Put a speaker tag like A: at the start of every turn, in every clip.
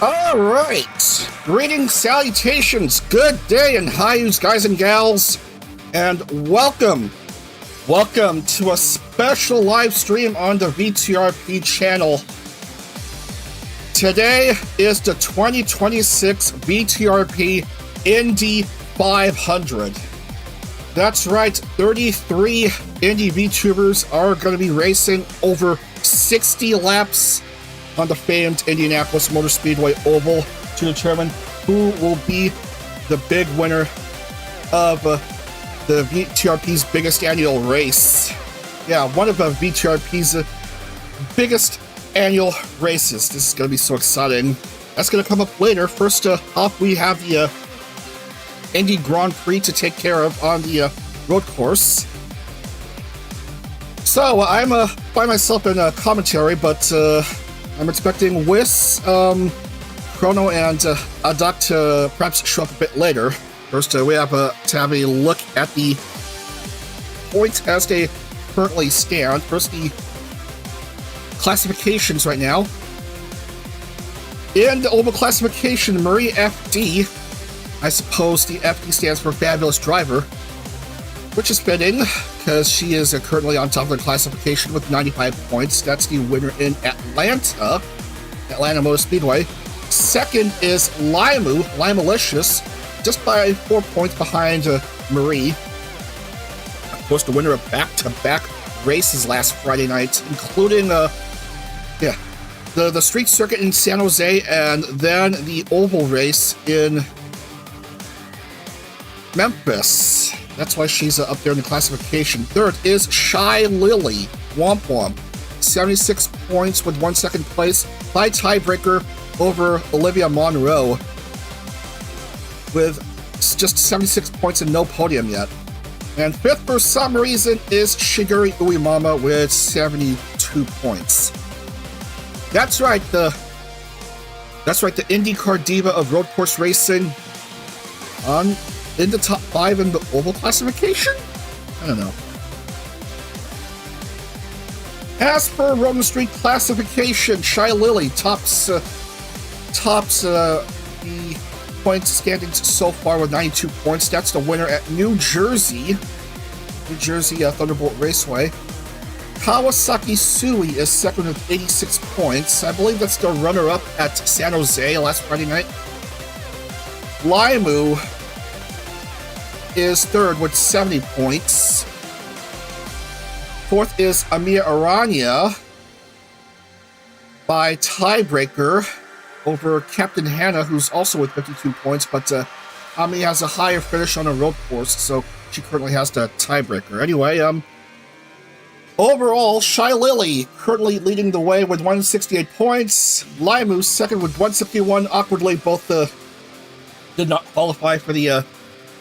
A: All right, greetings, salutations, good day, and hi-yous, guys and gals, and welcome to a special live stream on the VTRP channel. Today is the 2026 VTRP Indy 500. That's right, 33 Indie VTubers are going to be racing over 60 laps on the famed Indianapolis Motor Speedway oval to determine who will be the big winner of the VTRP's biggest annual race. Yeah, one of VTRP's biggest annual races. This is going to be so exciting. That's going to come up later. First off, we have the Indie Grand Prix to take care of on the road course. So I'm by myself in a commentary, but I'm expecting Wiss, Chrono, and Adak to perhaps show up a bit later. First, we have to have a look at the points as they currently stand. First, the classifications right now. In the oval classification, Marie FD, I suppose the FD stands for Fabulous Driver, which is fitting, because she is currently on top of the classification with 95 points. That's the winner in Atlanta Motor Speedway. Second is Limalicious, just by 4 points behind Marie. Of course, the winner of back-to-back races last Friday night, including the street circuit in San Jose and then the oval race in Memphis. That's why she's up there in the classification. Third is Shy Lily, Womp Womp, 76 points with 1 second place by tiebreaker over Olivia Monroe, with just 76 points and no podium yet. And fifth, for some reason, is Shiguri Uemama with 72 points. That's right, the IndieCar diva of road course racing in the top 5 in the oval classification? I don't know. As for Road and Street classification, Shy Lily tops the point standings so far with 92 points. That's the winner at New Jersey Thunderbolt Raceway. Kawasaki Sui is second with 86 points. I believe that's the runner-up at San Jose last Friday night. Limu is third with 70 points. Fourth is Amir Aranya by tiebreaker over Captain Hannah, who's also with 52 points, but Ami has a higher finish on a road course, so she currently has the tiebreaker. Anyway, overall, Shy Lily currently leading the way with 168 points. Limu second with 161. Awkwardly, both did not qualify for the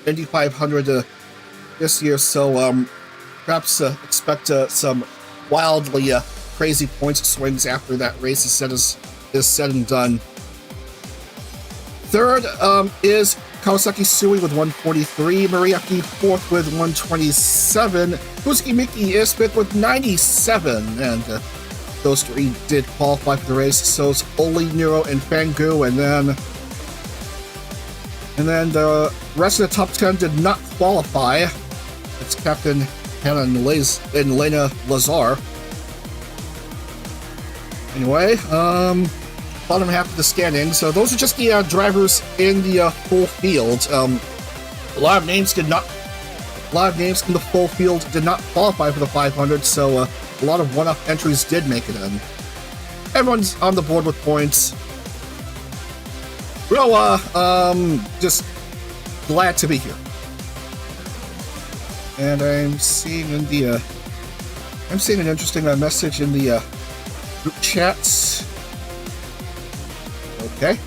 A: Indy 500 this year, so perhaps expect some wildly crazy points swings after that race is said and done. Third is Kawasaki Sui with 143, Mariaki fourth with 127, Fuski Miki is fifth with 97, and those three did qualify for the race. So it's Oli, Nero, and Fangu, and then the rest of the top 10 did not qualify. It's Captain Hannah and Lena Lazar. Anyway, bottom half of the standings. So those are just the drivers in the full field. A lot of names in the full field did not qualify for the 500, so a lot of one-off entries did make it in. Everyone's on the board with points. Real, just glad to be here. And I'm seeing an interesting message in the group chats. Okay.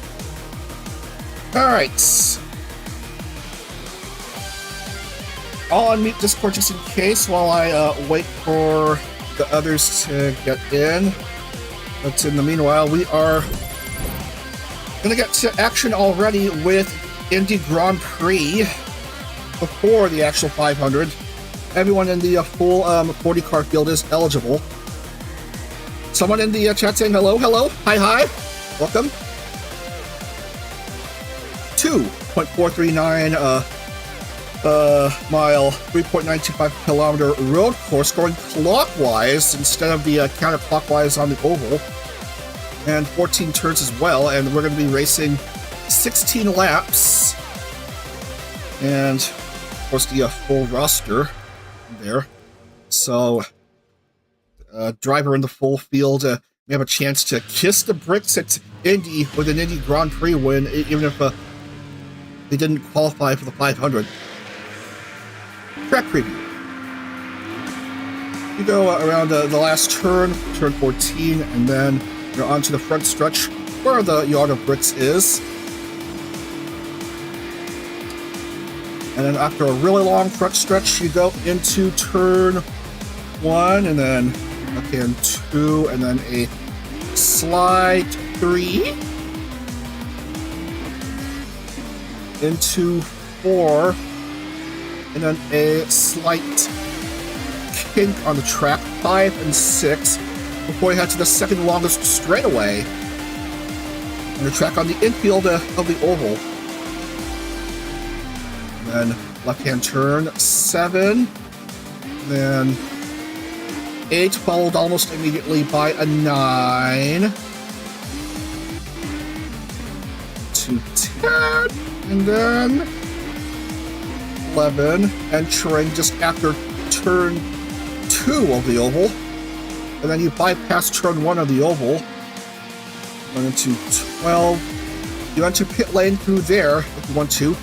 A: All right. I'll unmute Discord just in case while I wait for the others to get in. But in the meanwhile, we are going to get to action already with Indie Grand Prix before the actual 500. Everyone in the full 40 car field is eligible. Someone in the chat saying hello, hi, welcome. 2.439 mile, 3.925 kilometer road course going clockwise instead of the counterclockwise on the oval, and 14 turns as well. And we're going to be racing 16 laps, and of course the full roster there. So driver in the full field may have a chance to kiss the bricks at Indy with an Indie Grand Prix win, even if they didn't qualify for the 500. Track preview. You go around the last turn 14, and then you're onto the front stretch where the yard of bricks is. And then after a really long front stretch, you go into turn 1, and then left-hand 2, and then a slide 3 into 4, and then a slight kink on the track 5 and 6 before you head to the second longest straightaway on the track on the infield of the oval. And then left-hand turn 7, then 8, followed almost immediately by a 9 to 10, and then 11, entering just after turn 2 of the oval, and then you bypass turn 1 of the oval, run into 12, you enter pit lane through there if you want to,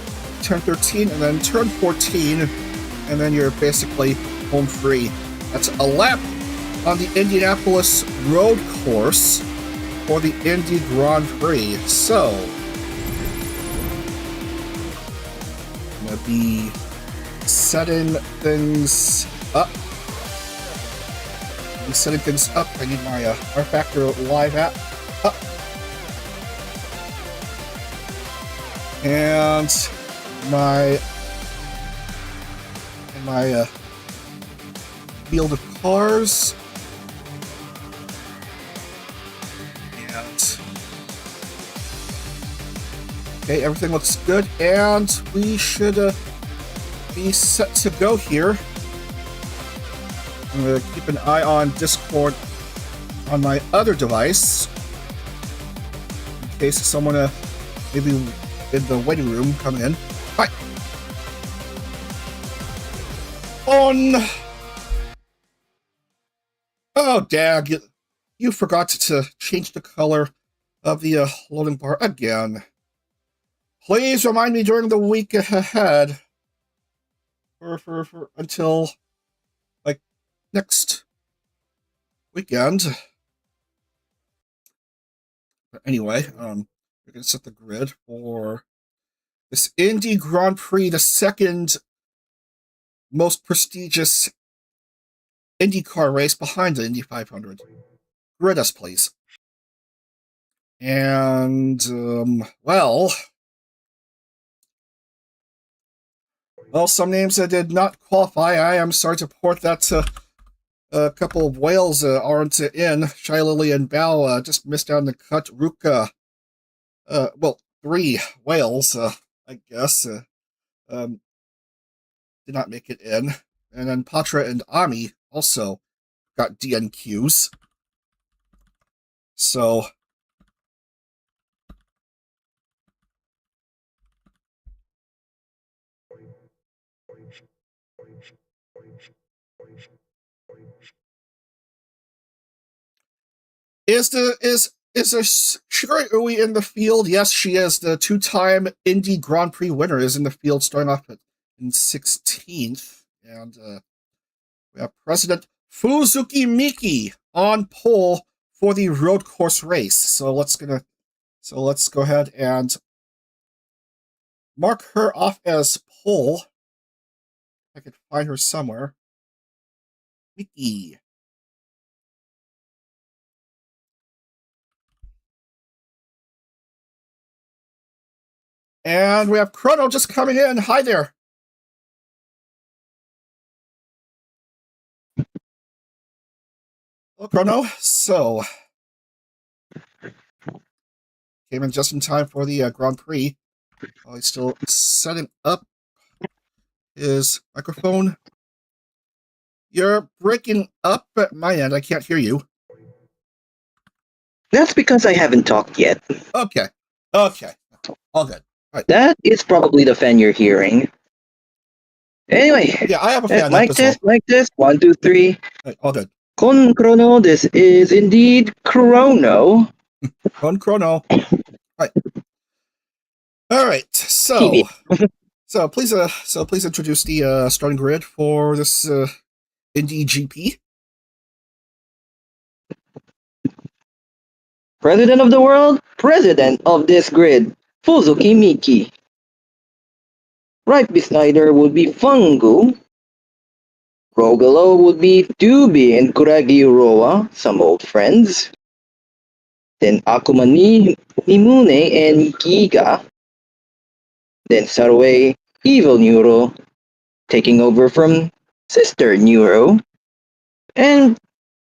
A: turn 13, and then turn 14, and then you're basically home free. That's a lap on the Indianapolis road course for the Indie Grand Prix. So, I'm going to be setting things up. I need my R Factor Live app up. And my field of cars. And okay, everything looks good, and we should be set to go here. I'm going to keep an eye on Discord on my other device in case someone maybe in the waiting room come in. Hi. On. Oh, dag! You forgot to change the color of the loading bar again. Please remind me during the week ahead, for until like next weekend. But anyway, we're gonna set the grid for this Indie Grand Prix, the second most prestigious IndyCar race behind the Indy 500. Grid us, please. And well, some names that did not qualify. I am sorry to report that a couple of whales aren't in. Shy Lily and Bao just missed out on the cut. Ruka, well, 3 whales, I guess, did not make it in. And then Patra and Ami also got DNQs. So, is Shigeru Ui in the field? Yes, she is. The 2-time Indy Grand Prix winner is in the field, starting off in 16th. And we have President Fuzuki Miki on pole for the road course race. So let's go ahead and mark her off as pole. I could find her somewhere. Miki. And we have Chrono just coming in. Hi there. Hello, Chrono. So, came in just in time for the Grand Prix. Oh, he's still setting up his microphone. You're breaking up at my end. I can't hear you.
B: That's because I haven't talked yet.
A: Okay. Okay. All good. All right.
B: That is probably the fan you're hearing. Anyway,
A: Yeah, I have a fan up
B: mic
A: as
B: test,
A: well.
B: mic test, 1, 2, 3.
A: All right, all good.
B: Con Chrono, this is indeed Chrono.
A: On chrono. All right. All right.
B: TV.
A: So please introduce the starting grid for this Indie GP.
B: President of the world, president of this grid, Fuzuki Miki. Right beside her would be Fungu. Rogalo would be Dubi and Kuragi Uroa, some old friends. Then Akuma Mimune and Giga. Then Sarue, Evil Neuro, taking over from Sister Neuro. And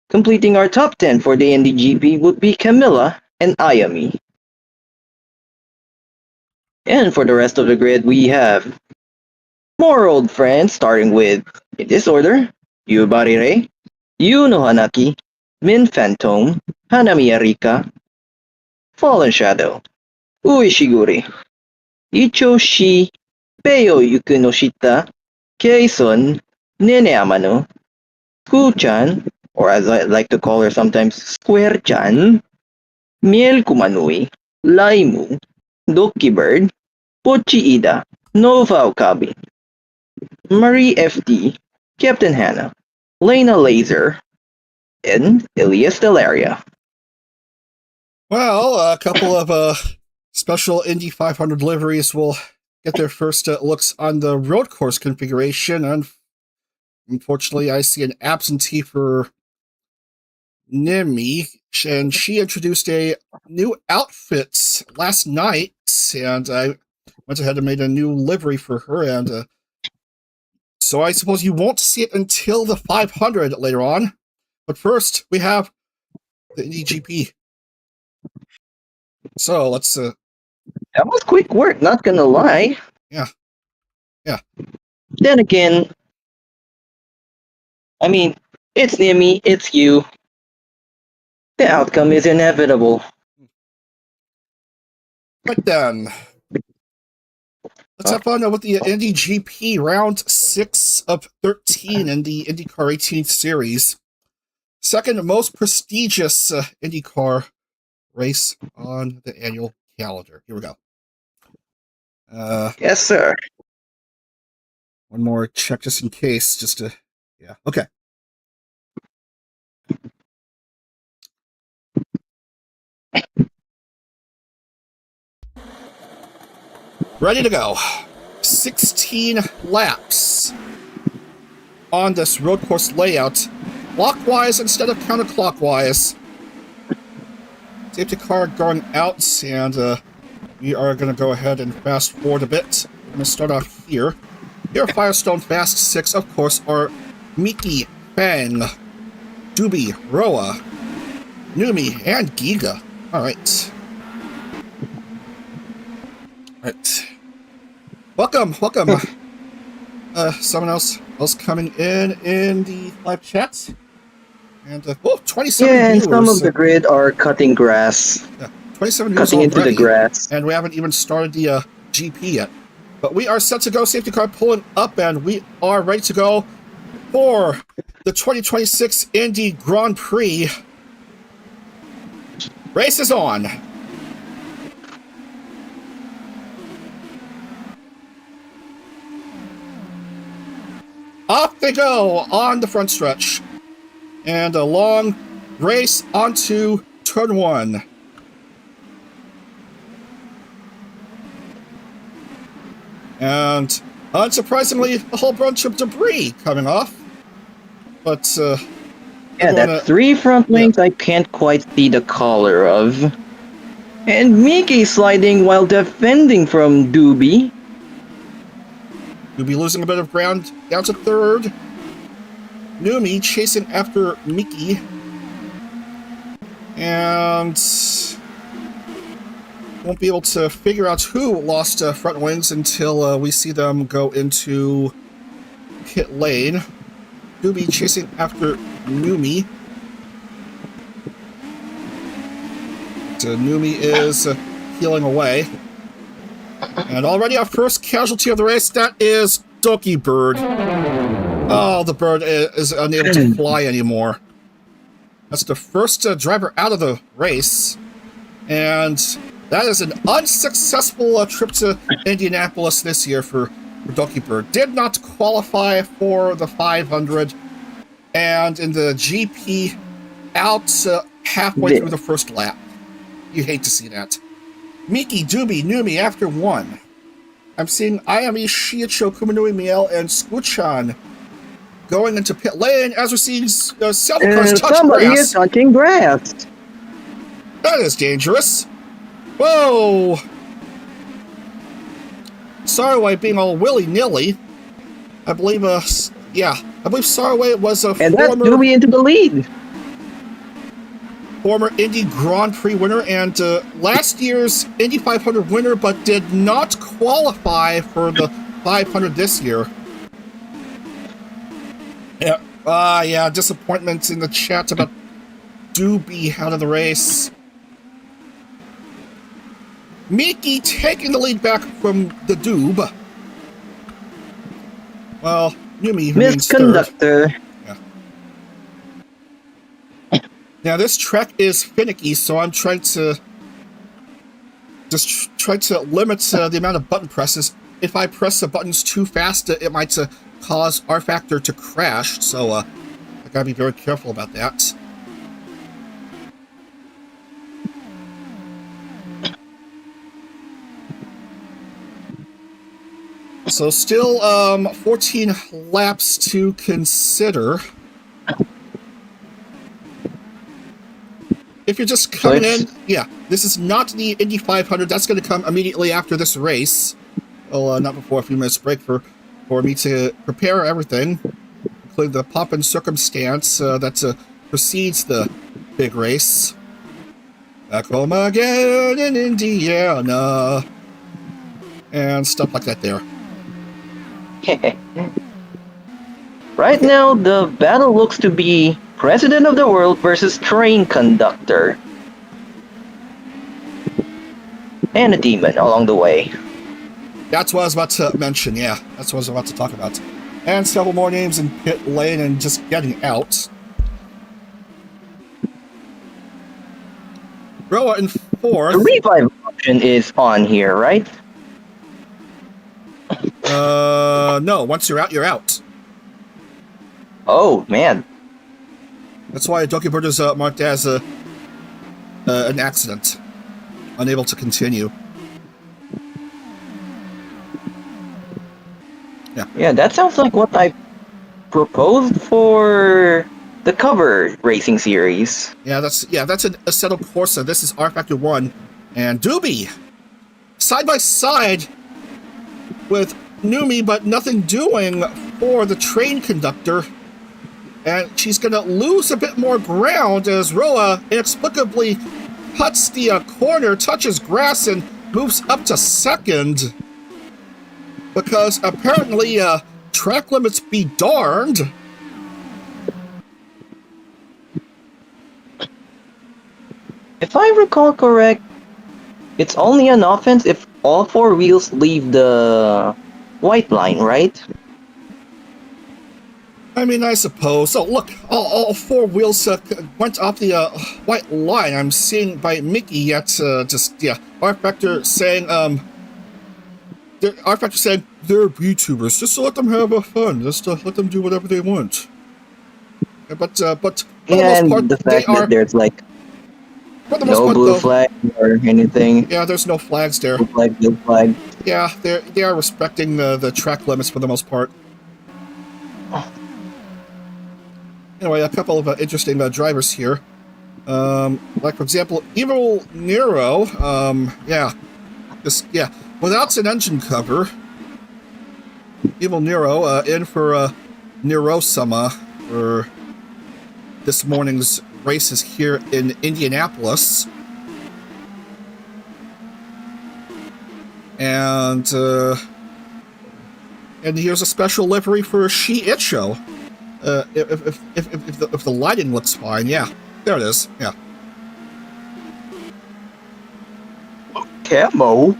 B: completing our top 10 for the NDGP would be Camilla and Ayami. And for the rest of the grid, we have more old friends, starting with, in this order, Yubarire, Yuno Hanaki, Min Phantom, Hanami Arika, Fallen Shadow, Ueshiguri, Ichoshi, Peyo Yukunoshita, Keison, Nene Amano, Ku-chan, or as I like to call her sometimes, Square-chan, Miel Kumanui, Laimu, Doki Bird, Pochi Ida, Nova Okabe, Marie FD, Captain Hannah, Lena Laser, and Elias Delaria.
A: Well, a couple of special Indy 500 liveries will get their first looks on the road course configuration, and unfortunately, I see an absentee for Nimi, and she introduced a new outfit last night, and I went ahead and made a new livery for her, and so I suppose you won't see it until the 500 later on. But first, we have the Indy GP. So let's.
B: That was quick work, not gonna lie.
A: Yeah.
B: Then again, I mean, it's Nimi, it's you. The outcome is inevitable.
A: Right then. Let's have fun with the Indy GP round 6 of 13 in the IndyCar 18th series. Second most prestigious IndyCar race on the annual calendar. Here we go.
B: Yes, sir.
A: One more check just in case, just to, yeah, okay. Ready to go. 16 laps on this road course layout, clockwise instead of counterclockwise. Safety car going out, and we are going to go ahead and fast forward a bit. We're going to start off here. Here, Firestone Fast 6, of course, are Miki, Fang, Dubi, Roa, Numi, and Giga. Alright. Alright. Welcome. Someone else coming in the live chat. And, 27
B: Yeah, and
A: viewers.
B: some of the grid are cutting grass.
A: Yeah, 27 viewers
B: Cutting into
A: already,
B: the grass.
A: and we haven't even started the GP yet. But we are set to go. Safety car pulling up, and we are ready to go for the 2026 Indie Grand Prix. Race is on. Off they go on the front stretch. And a long race onto turn 1. And unsurprisingly, a whole bunch of debris coming off. But
B: yeah, that 3 front wings I can't quite see the color of. And Miki sliding while defending from Doobie.
A: Doobie losing a bit of ground down to 3rd. Numi chasing after Miki. And won't be able to figure out who lost front wings until we see them go into pit lane. Doobie chasing after Numi. So Numi is healing away. And already our first casualty of the race, that is Doki Bird. Oh, the bird is unable to fly anymore. That's the first driver out of the race. And that is an unsuccessful trip to Indianapolis this year for Doki Bird. Did not qualify for the 500. And in the GP, out halfway through the first lap. You hate to see that. Miki, Doobie, Numi after 1. I'm seeing Ayami, Shiicho, Kumanui, Miel, and Skuchan going into pit lane as we're seeing several cars touch
B: somebody
A: grass.
B: is touching grass.
A: That is dangerous. Whoa! Saraway being all willy-nilly. I believe, I believe Saraway was a
B: And that's Doobie into the lead.
A: Former Indie Grand Prix winner and last year's Indy 500 winner, but did not qualify for the 500 this year. Yeah, disappointment in the chat about Doobie out of the race. Miki taking the lead back from the Doob. Well, Numi remains
B: Misconductor.
A: Now this track is finicky, so I'm trying to limit the amount of button presses. If I press the buttons too fast, it might cause R Factor to crash. So I gotta be very careful about that. So still 14 laps to consider. If you're just coming in, yeah, this is not the Indy 500. That's going to come immediately after this race. Well, not before a few minutes break for me to prepare everything, including the pomp and circumstance that precedes the big race. Back home again in Indiana. And stuff like that there.
B: Right now, the battle looks to be President of the World versus Train Conductor. And a demon along the way.
A: That's what I was about to mention, yeah. That's what I was about to talk about. And several more names in pit lane and just getting out. Roa in 4th.
B: The revive option is on here, right?
A: No. Once you're out, you're out.
B: Oh, man.
A: That's why Doki Bird is marked as an accident. Unable to continue.
B: Yeah, that sounds like what I proposed for the cover racing series.
A: Yeah, that's an Assetto Corsa. This is R Factor 1. And Doobie! Side by side with Numi, but nothing doing for the train conductor. And she's going to lose a bit more ground as Roa inexplicably cuts the corner, touches grass, and moves up to 2nd. Because apparently track limits be darned.
B: If I recall correct, it's only an offense if all 4 wheels leave the white line, right?
A: I mean, I suppose. So, look, all 4 wheels went off the white line. I'm seeing by Mickey yet, R Factor saying, R Factor saying, they're VTubers, just to let them have fun, just to let them do whatever they want. But for the most part,
B: the fact that there's like no blue flag or anything.
A: Yeah, there's no flags there.
B: Blue flag.
A: Yeah, they are respecting the track limits for the most part. Anyway, a couple of interesting drivers here. Like, for example, Evil Nero, without an engine cover, Evil Nero in for Nero-sama for this morning's races here in Indianapolis. And here's a special livery for She It Show. If the lighting looks fine, yeah. There it is, yeah.
B: Camo?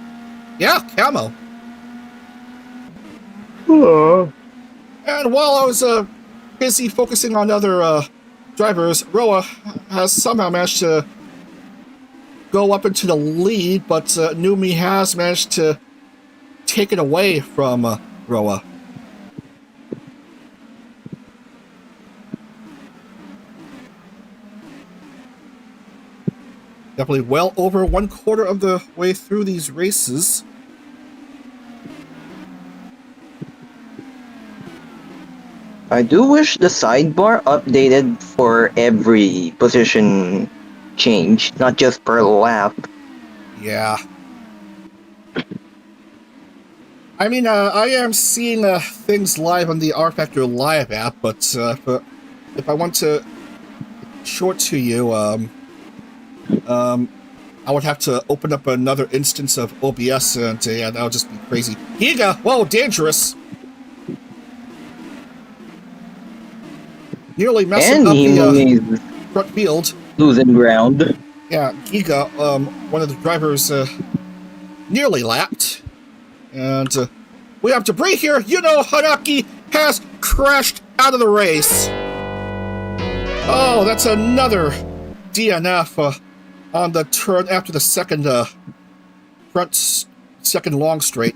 A: Yeah, camo. And while I was busy focusing on other drivers, Roa has somehow managed to go up into the lead, but Numi has managed to take it away from Roa. Definitely well over 1/4 of the way through these races.
B: I do wish the sidebar updated for every position change, not just per lap.
A: Yeah. I mean, I am seeing things live on the R Factor Live app, but if I want to show it to you, I would have to open up another instance of OBS, and yeah, that would just be crazy. Giga! Whoa, dangerous! Nearly messing up the front field.
B: Losing ground.
A: Yeah, Giga, one of the drivers, nearly lapped. And we have debris here. You know, Hanaki has crashed out of the race. Oh, that's another DNF on the turn after the second second long straight.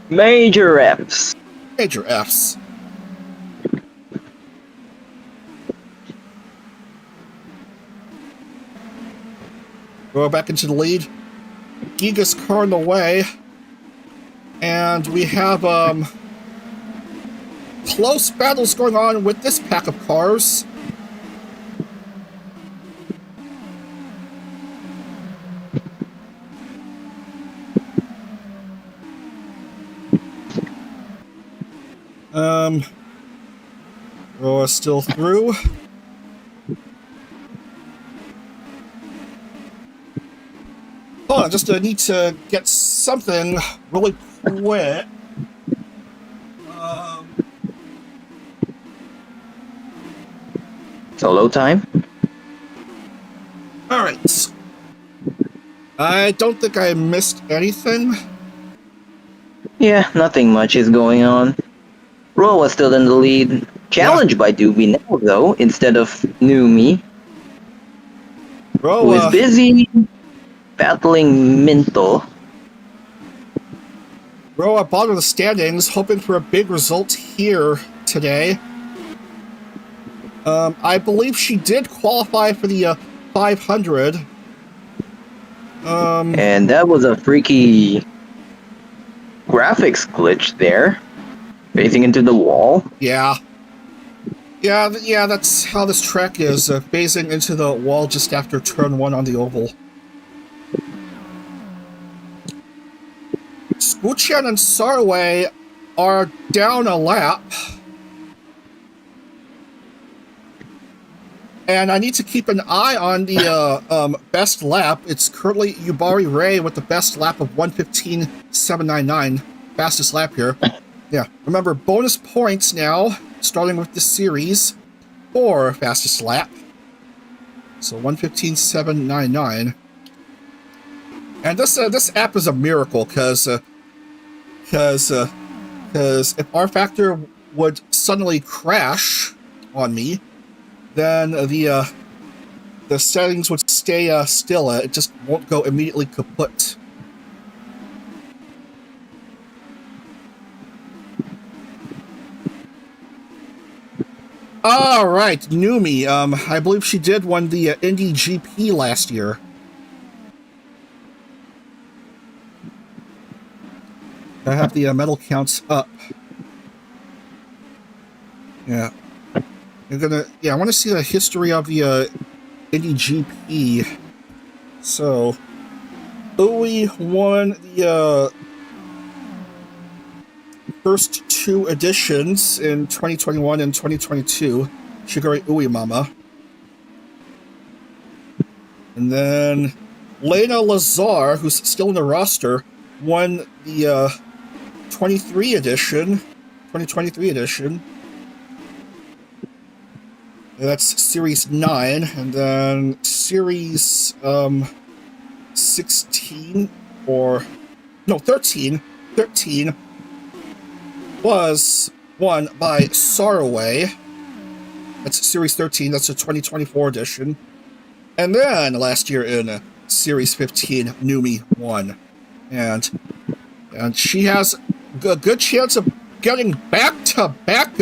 B: Major Fs.
A: Major Fs. Go back into the lead. Giga's car in the way. And we have close battles going on with this pack of cars. Roa's still through. Hold on, just need to get something really quick.
B: Solo time?
A: Alright. I don't think I missed anything.
B: Yeah, nothing much is going on. Roa was still in the lead. Challenged by Doobie now, though, instead of Numi, who is busy battling Minto.
A: Roa bottom of the standings, hoping for a big result here today. I believe she did qualify for the 500.
B: And that was a freaky graphics glitch there. Facing into the wall.
A: Yeah. Yeah, that's how this track is, phasing into the wall just after turn 1 on the oval. Squuchan and Sarway are down a lap. And I need to keep an eye on the best lap. It's currently Yubari Ray with the best lap of 1:15.799. Fastest lap here. Yeah, remember, bonus points now, starting with the series, for fastest lap. So 1:15.799. And this app is a miracle, because if R Factor would suddenly crash on me, then the settings would stay still. It just won't go immediately kaput. All right, Numi. I believe she did win the Indie GP last year. I have the medal counts up. Yeah. I want to see the history of the Indie GP. So, Ui won the first 2 editions in 2021 and 2022. Shigari Ui Mama. And then Lena Lazar, who's still in the roster, won the 2023 edition. That's Series 9, and then Series 16, or no, 13 was won by Saraway. That's Series 13, that's the 2024 edition. And then last year in Series 15, Numi won. And she has a good chance of getting back-to-back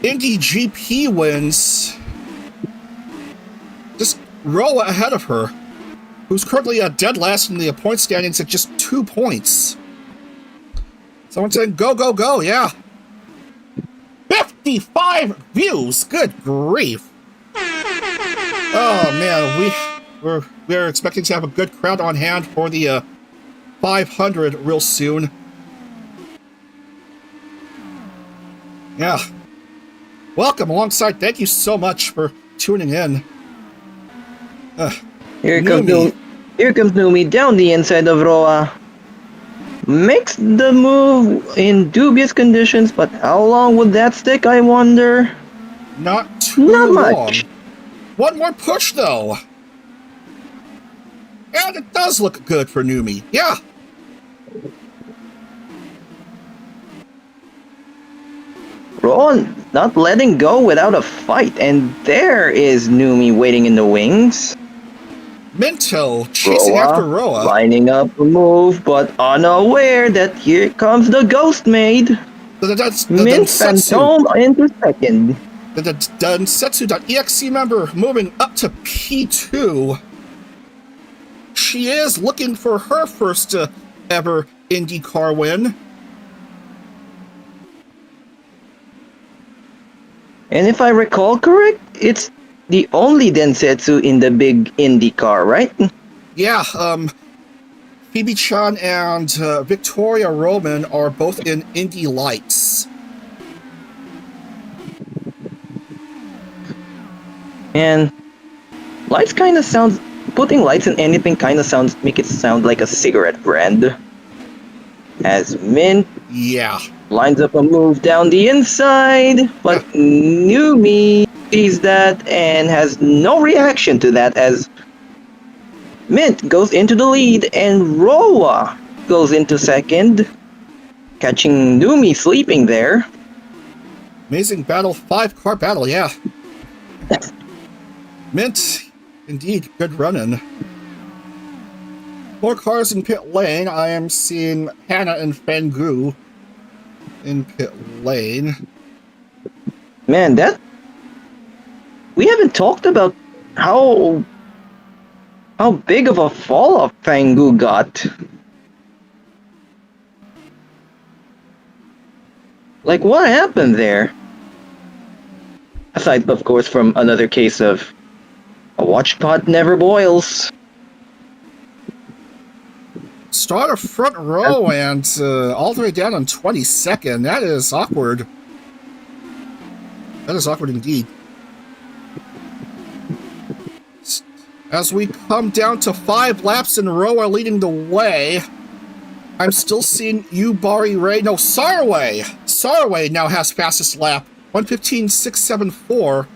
A: Indie GP wins. Just row ahead of her, who's currently dead last in the point standings at just 2 points. Someone saying, go, go, go, yeah. 55 views, good grief. Oh man, we're expecting to have a good crowd on hand for the 500 real soon. Yeah. Welcome alongside. Thank you so much for tuning in.
B: Here comes Numi down the inside of Roa. Makes the move in dubious conditions, but how long would that stick, I wonder?
A: Not too long. Much. One more push, though. And it does look good for Numi. Yeah.
B: Roa not letting go without a fight, and there is Numi waiting in the wings.
A: Minto chasing after Roa.
B: Lining up a move, but unaware that here comes the Ghost Maid. Mint Phantom into second.
A: The Densetsu.exe member moving up to P2. She is looking for her first ever IndieCar win.
B: And if I recall correct, it's the only Densetsu in the big IndieCar, right?
A: Yeah, Phoebe-chan and Victoria Roman are both in Indy Lights.
B: And lights kind of sounds... Putting lights in anything kind of make it sound like a cigarette brand. As Mint...
A: Yeah.
B: Lines up a move down the inside, but Numi sees that and has no reaction to that as Mint goes into the lead and Roa goes into second, catching Numi sleeping there.
A: Amazing battle, 5-car battle, yeah. Mint, indeed, good running. 4 cars in pit lane. I am seeing Hannah and Fangu in pit lane.
B: Man, we haven't talked about how big of a fall off Fangu got. Like, what happened there? Aside, of course, from another case of a watch pot never boils.
A: Start a front row and all the way down on 22nd. That is awkward. That is awkward indeed. As we come down to 5 laps in a row are leading the way. I'm still seeing Yubari Ray. No, Saraway. Saraway now has fastest lap. 1:15.674.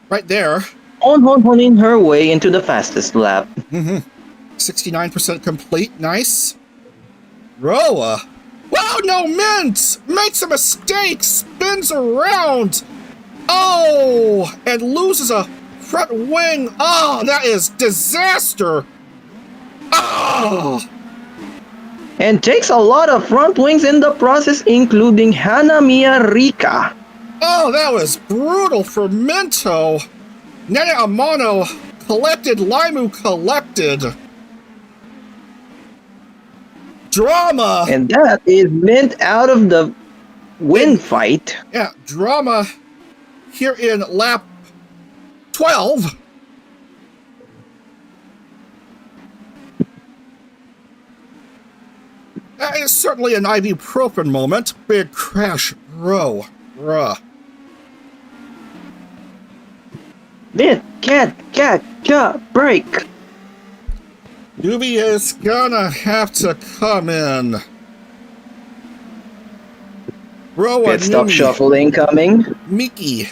A: Right there.
B: On her way into the fastest lap.
A: 69% complete. Nice. Roa. Wow, no, Mint! Makes a mistake! Spins around! Oh! And loses a front wing. Oh, that is disaster! Oh!
B: And takes a lot of front wings in the process, including Hanamiya Rika.
A: Oh, that was brutal for Minto. Nene Amano collected, Limu collected. Drama.
B: And that is Mint out of the win fight.
A: Yeah, drama here in lap 12. That is certainly an ibuprofen moment. Big crash, bro. Bruh.
B: Mint, cat, Ja, break.
A: Doobie is gonna have to come in. Roa,
B: Pit stop
A: Numi,
B: shuffle incoming.
A: Miki.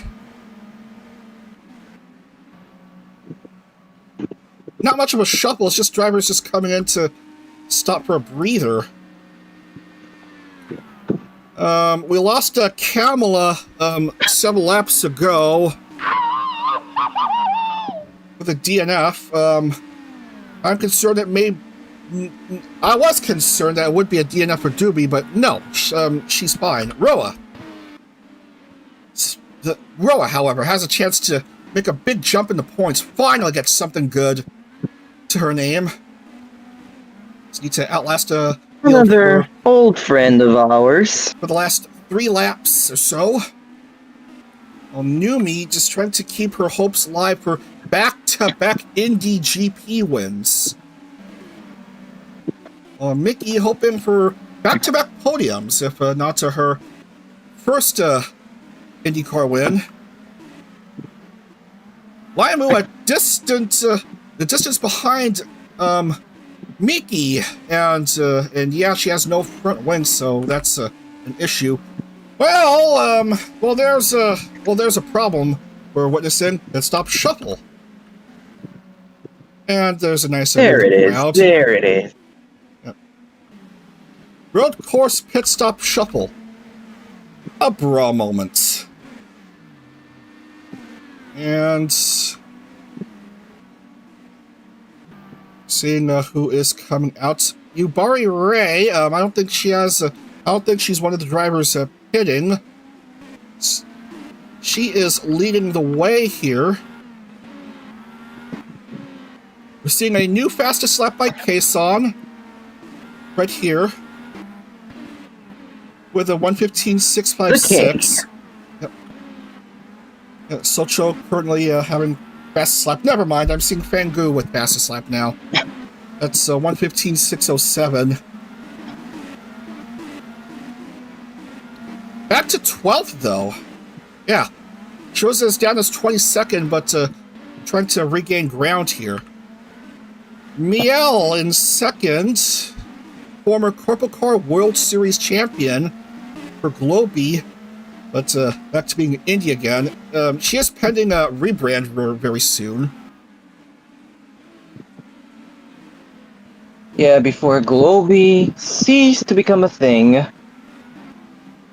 A: Not much of a shuffle, it's just drivers just coming in to stop for a breather. We lost Kamala several laps ago with a DNF. I'm concerned that I was concerned that it would be a DNF for Doobie, but no, she's fine. Roa, however, has a chance to make a big jump in the points. Finally get something good to her name. Just need to outlast
B: Another old friend of ours.
A: For the last 3 laps or so. Well, Numi just trying to keep her hopes alive for back-to-back Indie GP wins. Well, Mickey hoping for back-to-back podiums, if not to her first IndyCar win. Liamu the distance behind Miki, and yeah, she has no front wing, so that's an issue. Well, there's a problem we're witnessing. It stopped shuffle, and there's a nice
B: There it is.
A: crowd.
B: There it is.
A: Yep. Road course pit stop shuffle. A bra moment, and seeing who is coming out. Yubari Ray. I don't think she has. I don't think she's one of the drivers pitting. She is leading the way here. We're seeing a new fastest lap by Kason right here with a 1:15.656. Yep. Socho currently having fastest lap. Never mind, I'm seeing Fangu with fastest lap now. That's 1:15.607. Back to 12th, though. Yeah. Shows us down as 22nd, but trying to regain ground here. Miel in second. Former Corporal Car World Series champion for Globey, but back to being Indy again. She is pending a rebrand very soon.
B: Yeah, before Globey ceased to become a thing.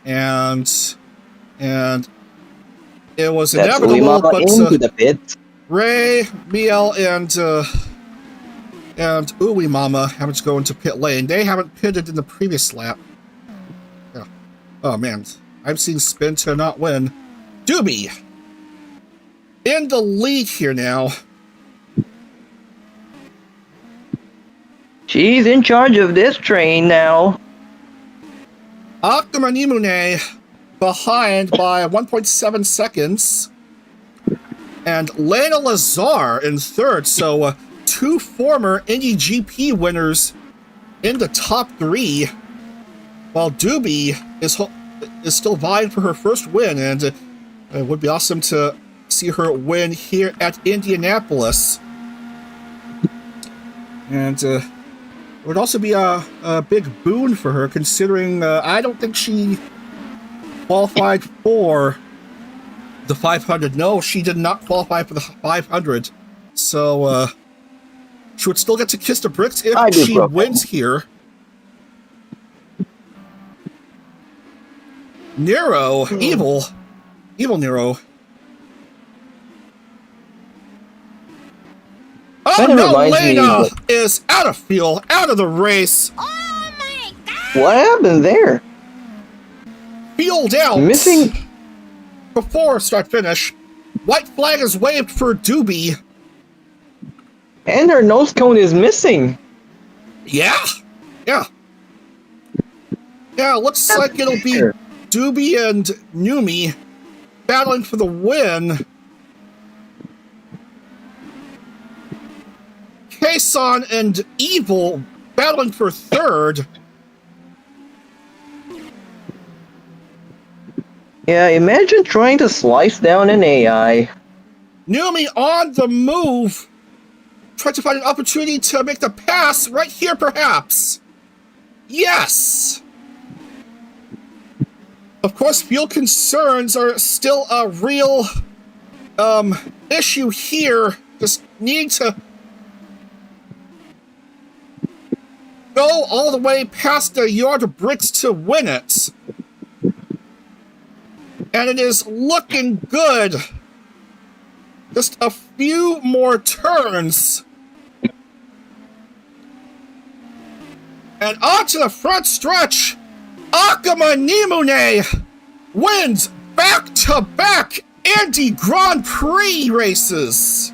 A: And it was
B: That's
A: inevitable, but
B: into the pit.
A: Ray, Miel, and Uwe Mama having to go into pit lane. They haven't pitted in the previous lap. Yeah. Oh man, I've seen spin to not win. Doobie in the lead here now.
B: She's in charge of this train now.
A: Akamanimune behind by 1.7 seconds. And Lena Lazar in third. So 2 former Indy GP winners in the top 3. While Doobie is still vying for her first win. And it would be awesome to see her win here at Indianapolis. And it would also be a big boon for her, considering I don't think she qualified for the 500. No, she did not qualify for the 500. So she would still get to kiss the bricks if she wins here. Nero, evil Nero. Oh no, Lena is out of fuel, out of the race.
C: Oh my god!
B: What happened there?
A: Fueled out.
B: Missing.
A: Before start finish. White flag is waved for Doobie.
B: And her nose cone is missing.
A: Yeah. Looks like it'll be Doobie and Numi battling for the win. Kason and Evil battling for third.
B: Yeah, imagine trying to slice down an AI.
A: Numi on the move try to find an opportunity to make the pass right here, perhaps. Yes! Of course, fuel concerns are still a real, issue here. Just need to go all the way past the yard of bricks to win it. And it is looking good. Just a few more turns. And onto the front stretch. Akama Nimune wins back-to-back Indie Grand Prix races.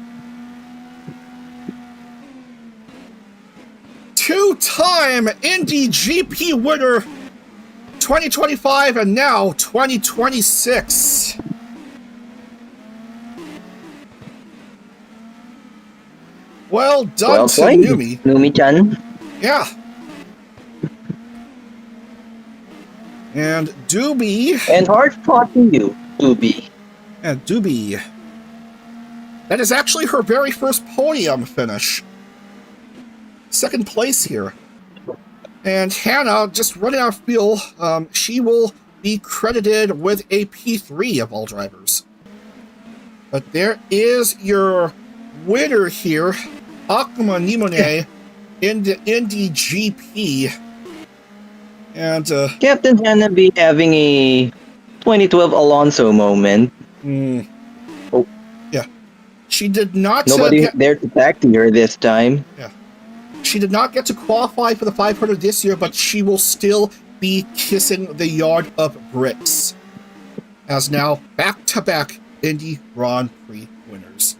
A: Two-time Indie GP winner 2025 and now 2026. Well done to Numi.
B: Numi-chan.
A: Yeah. And Doobie.
B: And hard fought to you, Doobie.
A: And Doobie. That is actually her very first podium finish. Second place here. And Hannah, just running out of fuel, she will be credited with a P3 of all drivers. But there is your winner here, Akuma Nimone, in the Indie GP. And
B: Captain Hannah be having a 2012 Alonso moment.
A: Oh, yeah. She did not.
B: Nobody there to tackle her this time.
A: Yeah. She did not get to qualify for the 500 this year, but she will still be kissing the yard of bricks. As now back-to-back Indie Grand Prix winners.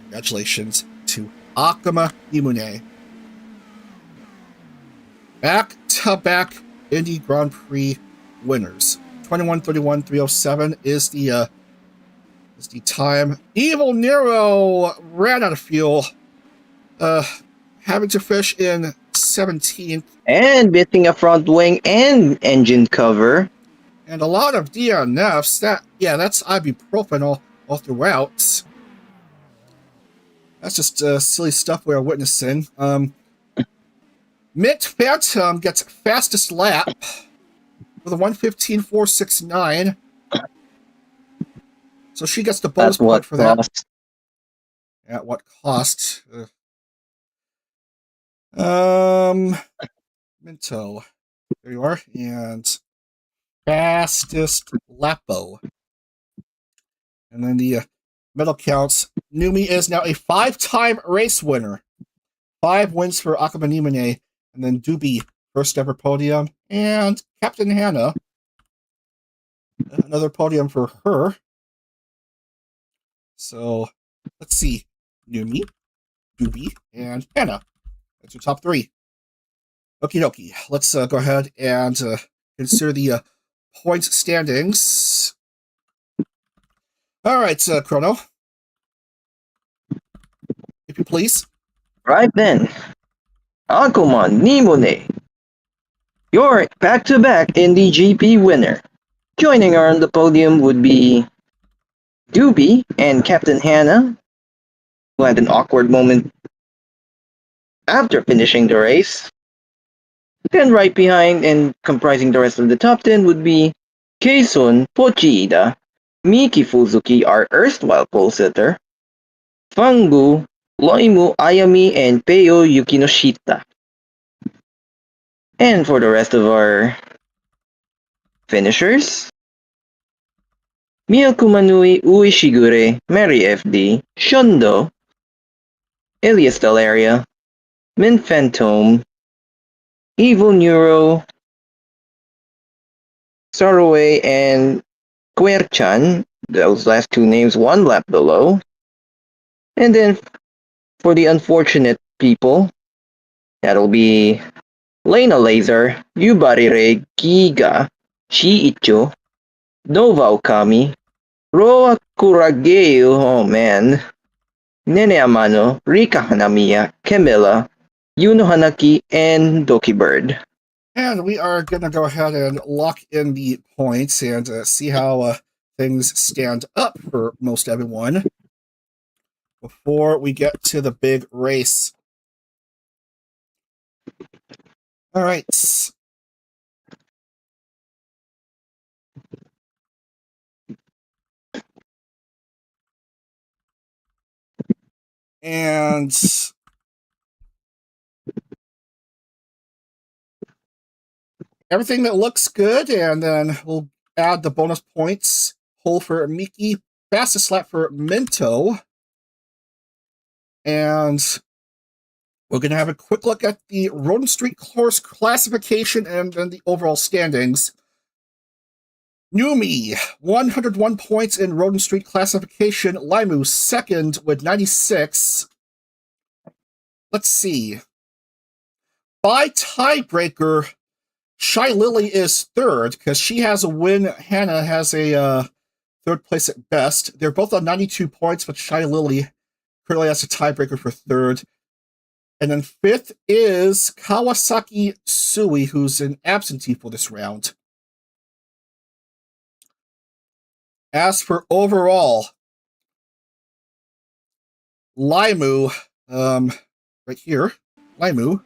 A: Congratulations to Akama Nimune. Back-to-back Indie Grand Prix winners. 21:31.307 is the time. Evil Nero ran out of fuel. Having to fish in 17th.
B: And missing a front wing and engine cover.
A: And a lot of DNFs. That's ibuprofen all throughout. That's just silly stuff we're witnessing. Mint Phantom gets fastest lap with a 1:15.469. So she gets the bonus point for that. At what cost? Minto. There you are. And fastest lapo. And then the medal counts. Numi is now a 5-time race winner. 5 wins for Akama Nimune. And then Doobie, first ever podium. And Captain Hannah, another podium for her. So, let's see. Numi, Doobie, and Hannah. That's your top 3. Okie dokie. Let's go ahead and consider the points standings. All right, Chrono. If you please.
B: Right then. Akuma Nimune, your back-to-back Indie GP winner. Joining her on the podium would be Doobie and Captain Hannah, who had an awkward moment after finishing the race. Then right behind and comprising the rest of the top 10 would be Keisun Pochida, Miki Fuzuki, our erstwhile pole sitter, Fangu, Loimu Ayami, and Peo Yukinoshita. And for the rest of our finishers, Miyakumanui Uishigure, Mary FD, Shondo, Elias Delaria, Min Phantom, Evil Neuro, Sorroway, and Querchan. Those last 2 names 1 lap below. And then for the unfortunate people, that'll be Lena Laser, Yubarire, Giga, Shiicho, Nova Okami, Roa Kurageo, oh man, Nene Amano, Rika Hanamiya, Camilla, Yuno Hanaki, and Doki Bird.
A: And we are going to go ahead and lock in the points and see how things stand up for most everyone. before we get to the big race. All right. And everything that looks good, and then we'll add the bonus points. Pole for Miki, fastest lap for Minto. And we're going to have a quick look at the Road and Street course classification and then the overall standings. Numi, 101 points in Road and Street classification. Limu, second with 96. Let's see. By tiebreaker, Shy Lily is third because she has a win. Hannah has a third place at best. They're both on 92 points, but Shy Lily currently has a tiebreaker for third. And then fifth is Kawasaki Sui, who's an absentee for this round. As for overall, Limu, right here, Limu,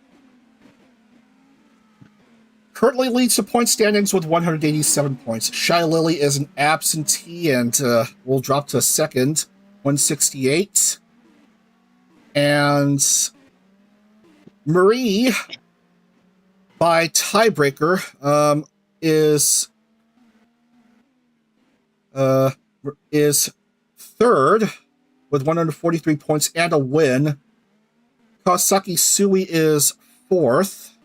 A: currently leads the point standings with 187 points. Shy Lily is an absentee and will drop to second, 168. And Marie, by tiebreaker, is third with 143 points and a win. Kawasaki Sui is fourth.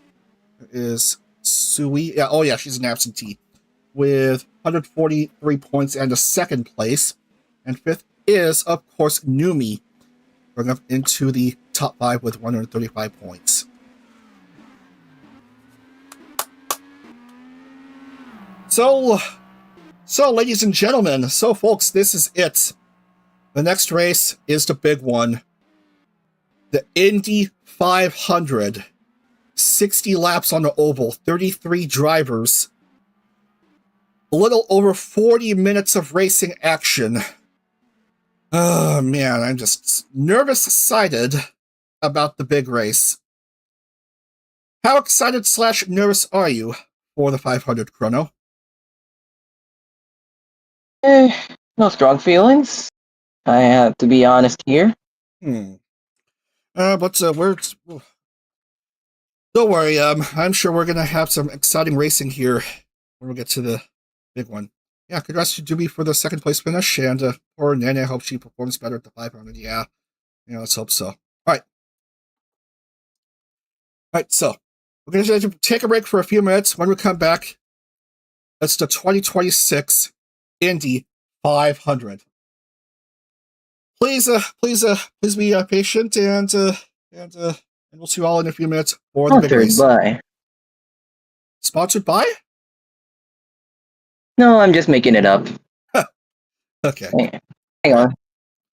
A: Is Sui? Yeah, oh yeah, she's an absentee with 143 points and a second place. And fifth is, of course, Numi, going up into the top 5 with 135 points. So, ladies and gentlemen, folks, this is it. The next race is the big one. The Indy 500. 60 laps on the oval, 33 drivers. A little over 40 minutes of racing action. Oh, man, I'm just nervous-sided about the big race. How excited/nervous are you for the 500 chrono?
B: No strong feelings. I have to be honest here.
A: But don't worry, I'm sure we're gonna have some exciting racing here when we get to the big one. Yeah, congrats to Juby for the second place finish, and poor Nene, I hope she performs better at the 500. Yeah, let's hope so. All right, so we're going to take a break for a few minutes. When we come back, it's the 2026 Indy 500. Please be patient, and we'll see you all in a few minutes for the big race.
B: By.
A: Sponsored by?
B: No, I'm just making it up.
A: Okay.
B: Hang on.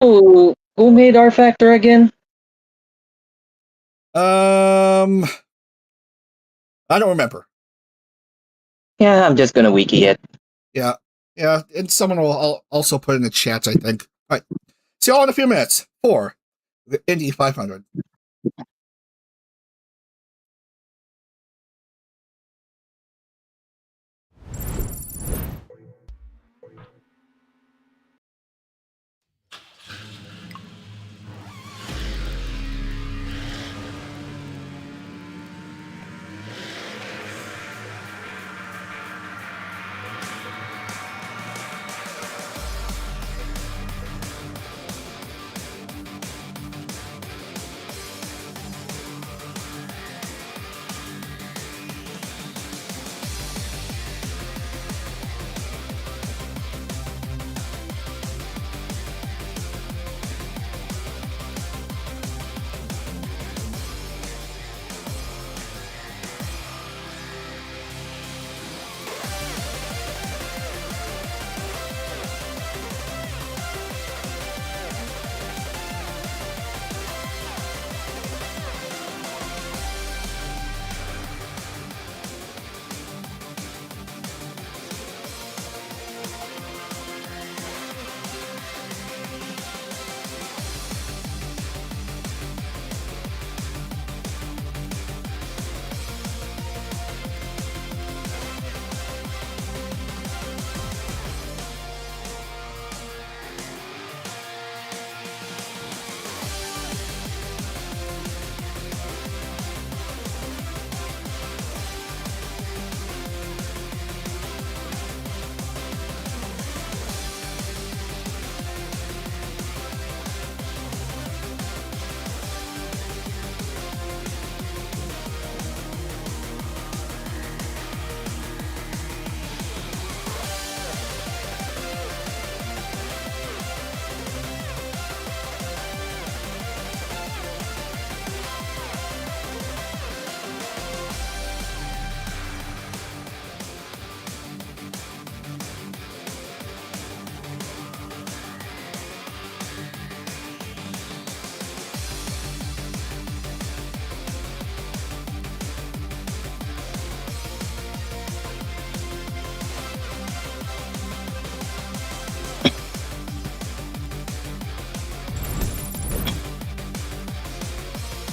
B: Who made R Factor again?
A: I don't remember.
B: Yeah, I'm just gonna wiki it.
A: Yeah, and someone will also put in the chat, I think. All right. See you all in a few minutes for the Indy 500.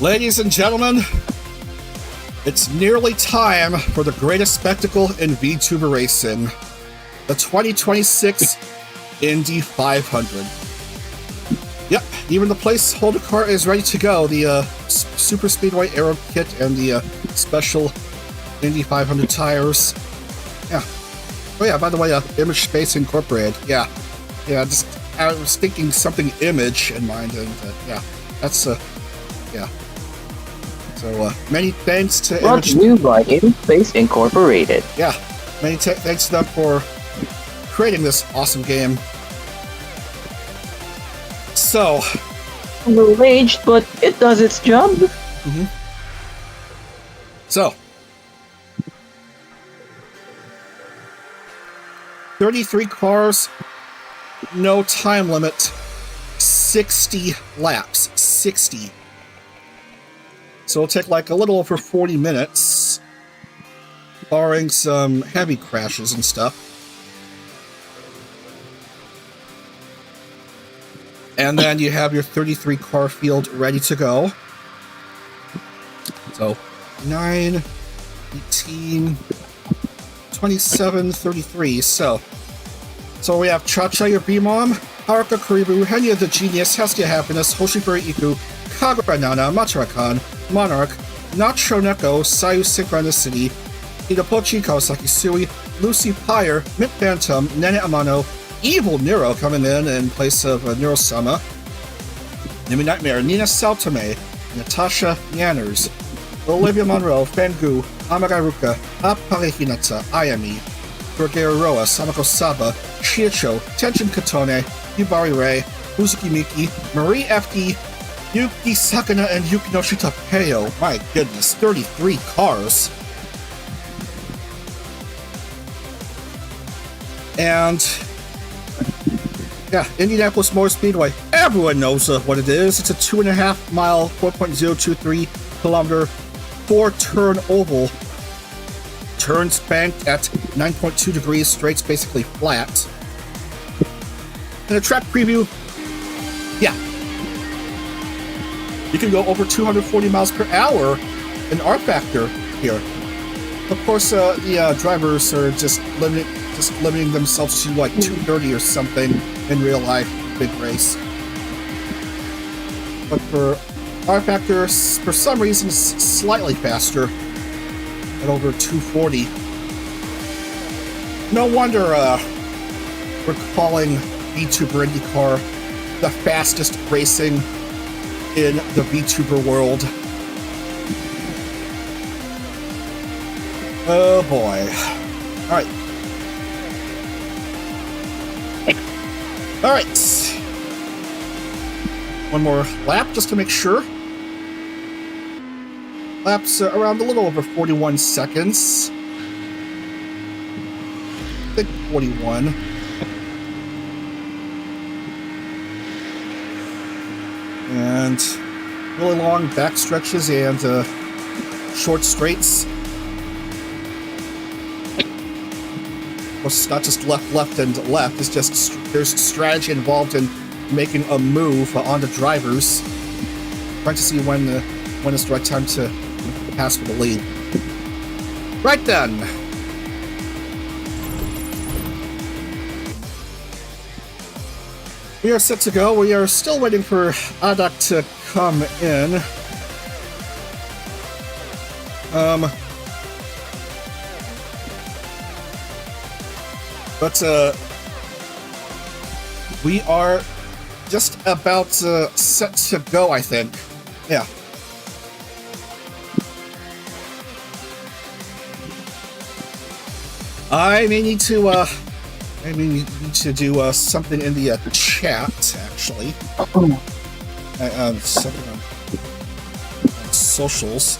A: Ladies and gentlemen, it's nearly time for the greatest spectacle in VTuber racing, the 2026 Indy 500. Yep, even the placeholder car is ready to go. The Super Speedway Aero kit and the special Indy 500 tires. Yeah. Oh yeah, by the way, Image Space Incorporated. Yeah. Just I was thinking something Image in mind, and yeah, that's yeah. So many thanks to
B: Brought
A: Image.
B: to you by InSpace Incorporated.
A: Yeah, many thanks to them for creating this awesome game. So,
B: Middle-aged, but it does its job.
A: So, 33 cars, no time limit, 60 laps, 60. So it'll take like a little over 40 minutes, barring some heavy crashes and stuff. And then you have your 33 car field ready to go. So 9, 18, 27, 33. So we have Cha-Cha, your B-Mom, Haruka Karibu, Henya the Genius, Hestia Happiness, Hoshiburi Iku, Kagura Nana, Matarakan, Monarch, Nacho Neko, Sayu Synchronicity, Hidopochi Kawasaki Sui, Lucy Pyre, Mint Phantom, Nene Amano, Evil Nero coming in place of Nero-sama, Nimi Nightmare, Nina Saltome, Natasha Yanners, Olivia Monroe, Fangu, Amagaruka, Apare Hinata, Ayami, Gorgero Roa, Samako Saba, Shiicho, Tenshin Katone, Yubari Rei, Uzuki Miki, Marie FD, Yuki Sakana, and Yukinoshita Peyo. My goodness, 33 cars. And yeah, Indianapolis Motor Speedway. Everyone knows what it is. It's a 2.5 mile, 4.023 kilometer, 4-turn oval. Turns banked at 9.2 degrees, straights basically flat. And a track preview, yeah. You can go over 240 miles per hour in R Factor here. Of course, the drivers are just limiting themselves to like 230 or something in real life, big race. But for R Factor, for some reason, it's slightly faster at over 240. No wonder we're calling vTuber IndieCar the fastest racing in the VTuber world. Oh boy. Alright. Alright. One more lap just to make sure. Laps around a little over 41 seconds. I think 41. And really long back stretches and short straights. Well, it's not just left, and left. It's just there's strategy involved in making a move on the drivers. Trying to see when it's the right time to pass for the lead. Right then. We are set to go. We are still waiting for Adak to come in. But we are just about set to go, I think. Yeah. I may need to do something in the chat, actually. Something on socials.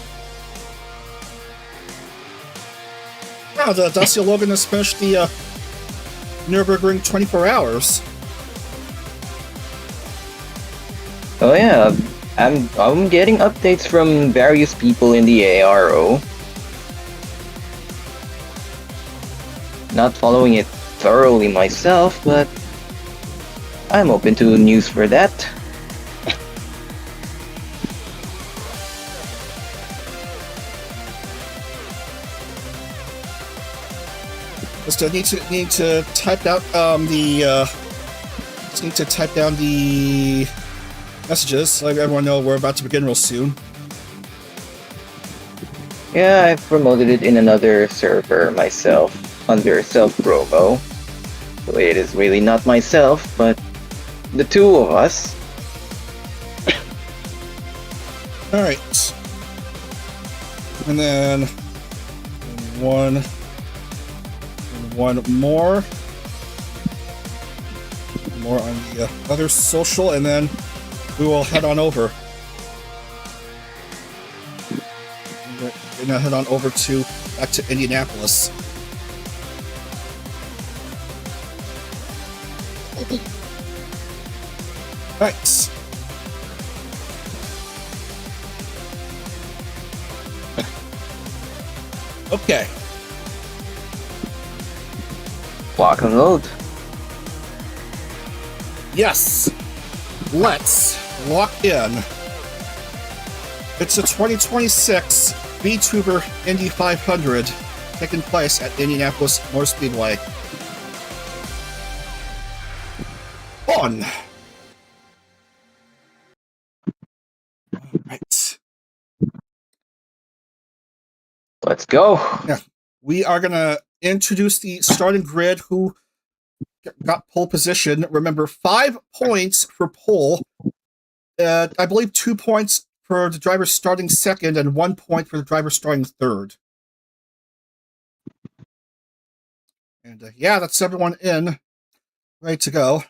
A: Yeah, the Dacia Logan has finished the Nürburgring 24 hours.
B: Oh yeah, I'm getting updates from various people in the ARO. Not following it thoroughly myself, but I'm open to news for that.
A: Still need to type out just need to type down the messages. Let everyone know we're about to begin real soon.
B: Yeah, I've promoted it in another server myself, under self-promo. So it is really not myself, but the two of us.
A: Alright. And then one more. More on the other social, and then we will head on over. We're gonna head on over back to Indianapolis. Right. Okay.
B: Lock and load.
A: Yes. Let's lock in. It's a 2026 VTuber Indy 500 taking place at Indianapolis Motor Speedway. On. All right.
B: Let's go.
A: Yeah. We are going to introduce the starting grid who got pole position. Remember, 5 points for pole. I believe 2 points for the driver starting second and 1 point for the driver starting third. And yeah, that's everyone in. Ready to go.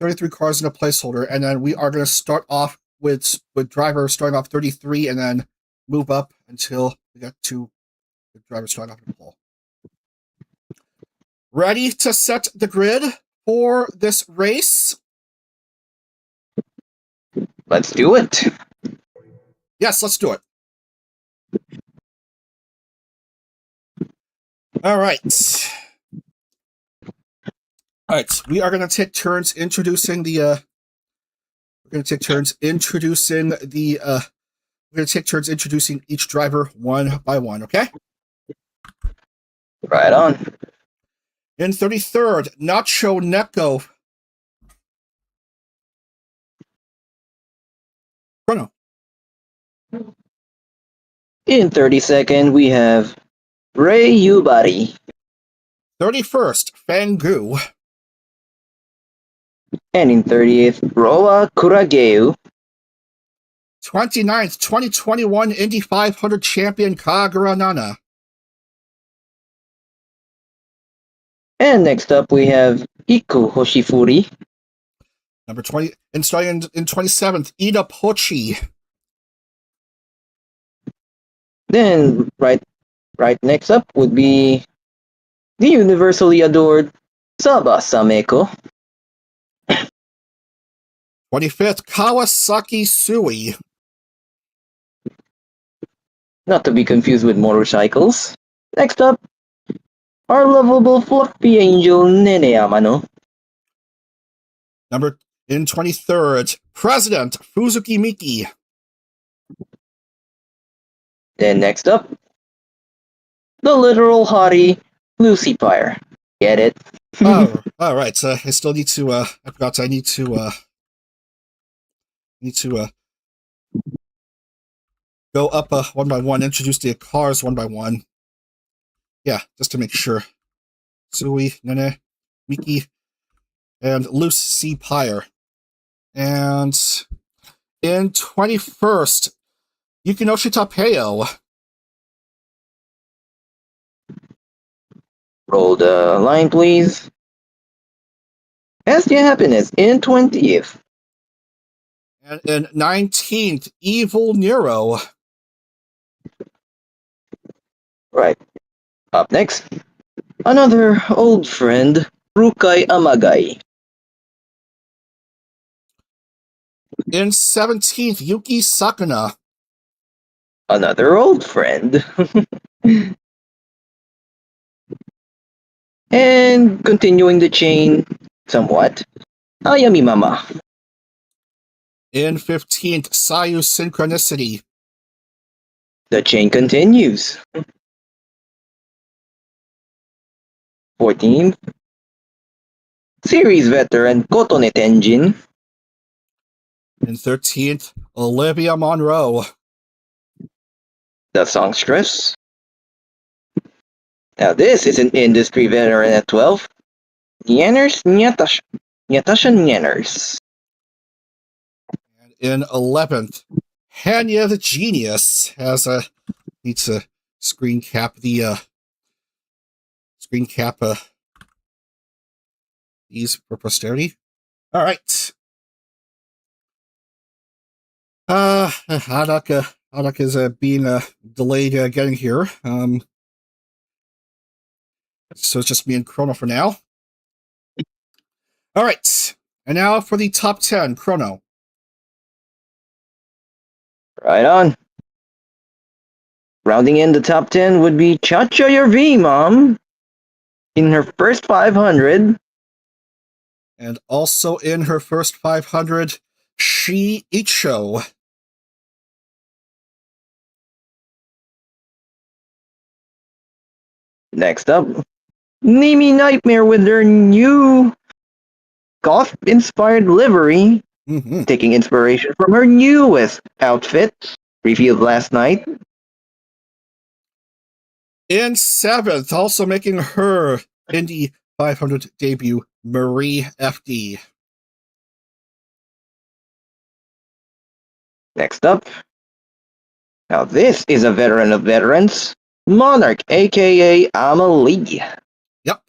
A: 33 cars in a placeholder. And then we are going to start off with driver starting off 33 and then move up until we get to the driver starting off the pole. Ready to set the grid for this race?
B: Let's do it.
A: Yes, let's do it. All right. All right. We are going to take turns introducing the. We're going to take turns introducing the. We're going to take turns introducing each driver one by one. Okay.
B: Right on.
A: In 33rd, Nacho Neko. Chrono.
B: In 32nd, we have Ray Ubari.
A: 31st, Fangu.
B: And in 30th, Roa Kurageu.
A: 29th, 2021 Indy 500 champion Kagaranana.
B: And next up, we have Iku Hoshifuri.
A: Number 20, and starting in 27th, Ida Pochi.
B: Then, right next up would be the universally adored Saba Sameko.
A: 25th, Kawasaki Sui.
B: Not to be confused with motorcycles. Next up, our lovable fluffy angel Nene Amano.
A: In 23rd, President Fuzuki Miki.
B: Then next up, the literal hottie Lucy Pyre. Get it?
A: Oh, all right. So I still need to. I forgot. I need to go up one by one. Introduce the cars one by one. Yeah, just to make sure. Sui, Nene, Miki, and Lucy Pyre. And in 21st, Yukinoshi Tapeo.
B: Roll the line, please. Estia Happiness in 20th.
A: And in 19th, Evil Nero.
B: Right. Up next, another old friend, Rukai Amagai.
A: In 17th, Yuki Sakuna.
B: Another old friend. And continuing the chain somewhat, Ayami Mama.
A: In 15th, Sayu Synchronicity.
B: The chain continues. 14th, series veteran Kotone Tenjin.
A: And 13th, Olivia Monroe.
B: The songstress. Now this is an industry veteran at 12th, Natasha Nieners.
A: And in 11th, Hanya the Genius has a need to screen cap these for posterity. All right. Hadak is being delayed getting here. So it's just me and Chrono for now. All right. And now for the top 10, Chrono.
B: Right on. Rounding in the top 10 would be Chacha Your V Mom in her first 500.
A: And also in her first 500, Shi Icho.
B: Next up, Nimi Nightmare with their new goth-inspired livery, taking inspiration from her newest outfit, revealed last night.
A: In 7th, also making her Indy 500 debut, Marie FD.
B: Next up, now this is a veteran of veterans, Monarch, aka Amelie.
A: Yep.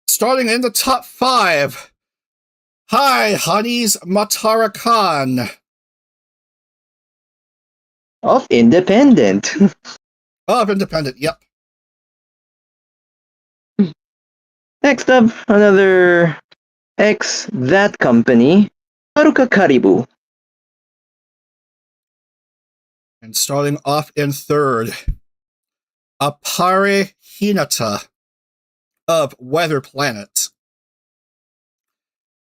A: Starting in the top 5, Hi Honeys Matara Khan.
B: Of Independent.
A: Of Independent, yep.
B: Next up, another ex-that company, Haruka Karibu.
A: And starting off in 3rd, Apare Hinata of Weather Planet.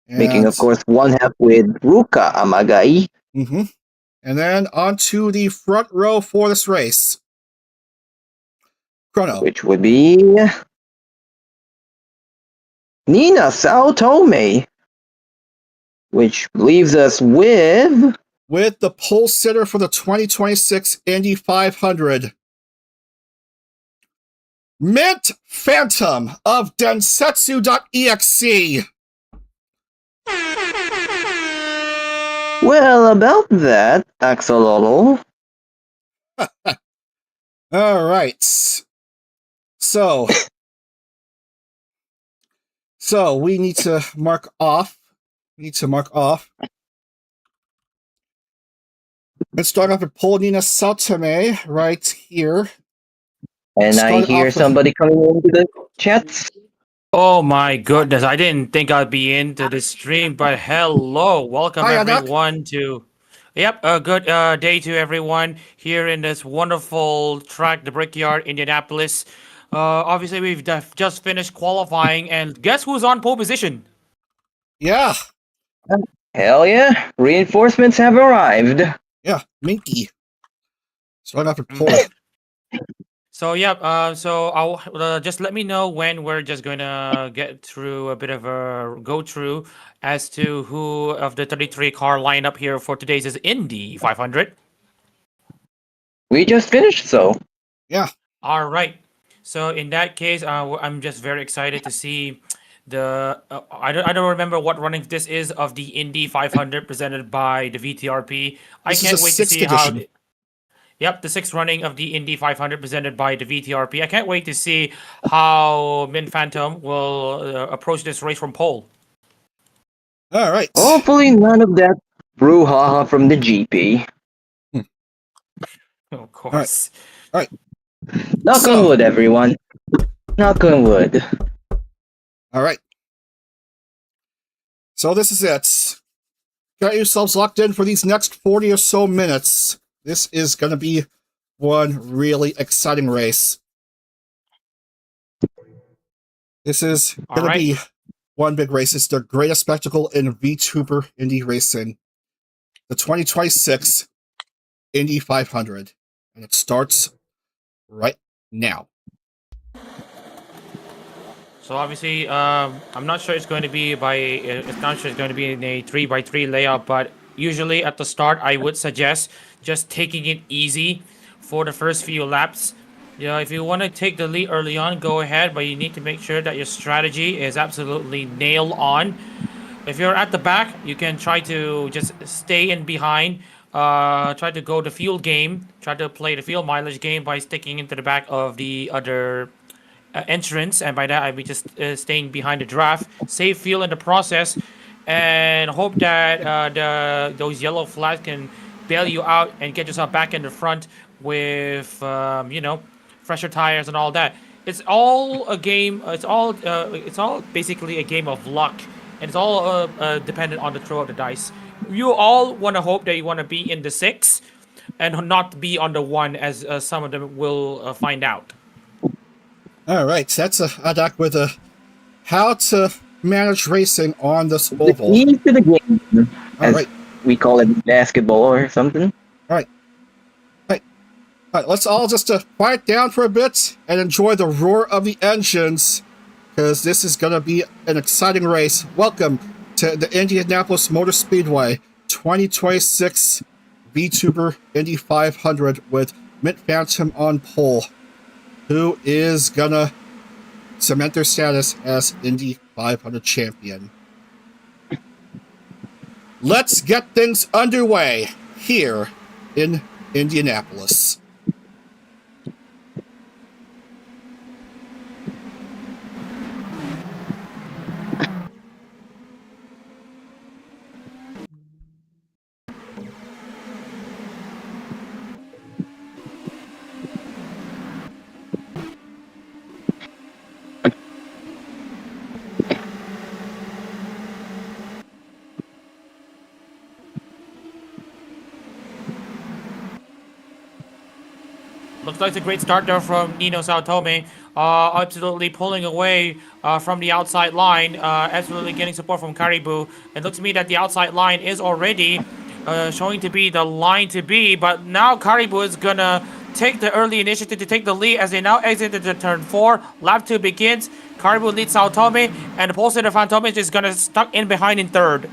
B: Making, of course, one half with Ruka Amagai.
A: And then on to the front row for this race. Chrono.
B: Which would be Nina Sao Tome. Which leaves us with
A: the pole sitter for the 2026 Indy 500. Mint Phantom of Densetsu.exe.
B: Well, about that, Axolotl.
A: All right. So we need to mark off. Let's start off with Polnina Saltame right here.
B: And I hear somebody coming into the chats.
D: Oh my goodness, I didn't think I'd be into this stream, but hello. Welcome
A: Hi,
D: everyone to a good day to everyone here in this wonderful track, the Brickyard, Indianapolis. Obviously we've just finished qualifying, and guess who's on pole position?
A: Yeah.
B: Hell yeah. Reinforcements have arrived.
A: Yeah, Minky. Start off with pole.
D: So so I'll just let me know when we're just gonna get through a bit of a go through as to who of the 33 car lineup here for today's is Indy 500.
B: We just finished, so.
A: Yeah.
D: All right. So in that case, I'm just very excited to see the I don't remember what running this is of the Indy 500 presented by the VTRP. I can't wait to see how. Yep, the 6th running of the Indy 500 presented by the VTRP. I can't wait to see how Min Phantom will approach this race from pole.
A: All right.
B: Hopefully none of that brouhaha from the GP.
D: Of course.
A: All right.
B: Knock on wood, everyone. Knock on wood.
A: All right. So this is it. Got yourselves locked in for these next 40 or so minutes. This is going to be one really exciting race. This is going to be one big race. It's the greatest spectacle in VTuber Indy racing. The 2026 Indy 500. And it starts right now.
D: So obviously, I'm not sure it's going to be by. It's not sure it's going to be in a 3x3 layout, but usually at the start, I would suggest just taking it easy for the first few laps. Yeah, if you want to take the lead early on, go ahead, but you need to make sure that your strategy is absolutely nail on. If you're at the back, you can try to just stay in behind. Try to go the fuel game. Try to play the fuel mileage game by sticking into the back of the other entrance, and by that I mean just staying behind the draft, save fuel in the process, and hope that those yellow flags can bail you out and get yourself back in the front with fresher tires and all that. It's all a game. It's all basically a game of luck, and it's all dependent on the throw of the dice. You all want to hope that you want to be in the six, and not be on the one, as some of them will find out.
A: All right, that's a doc with how to manage racing on this
B: The
A: oval.
B: key to the game,
A: All
B: as
A: right,
B: we call it basketball or something.
A: all right, all right, all right. Let's all just quiet down for a bit and enjoy the roar of the engines, because this is gonna be an exciting race. Welcome to the Indianapolis Motor Speedway 2026 VTuber Indy 500 with Mint Phantom on pole, who is gonna cement their status as Indy 500 champion. Let's get things underway here in Indianapolis.
D: Looks like it's a great start there from Nino Sao Tome. Absolutely pulling away from the outside line. Absolutely getting support from Caribou. It looks to me that the outside line is already showing to be the line to be. But now Caribou is going to take the early initiative to take the lead as they now exit into turn 4. Lap 2 begins. Caribou leads Sao Tome. And the pole sitter Phantom is going to stuck in behind in third.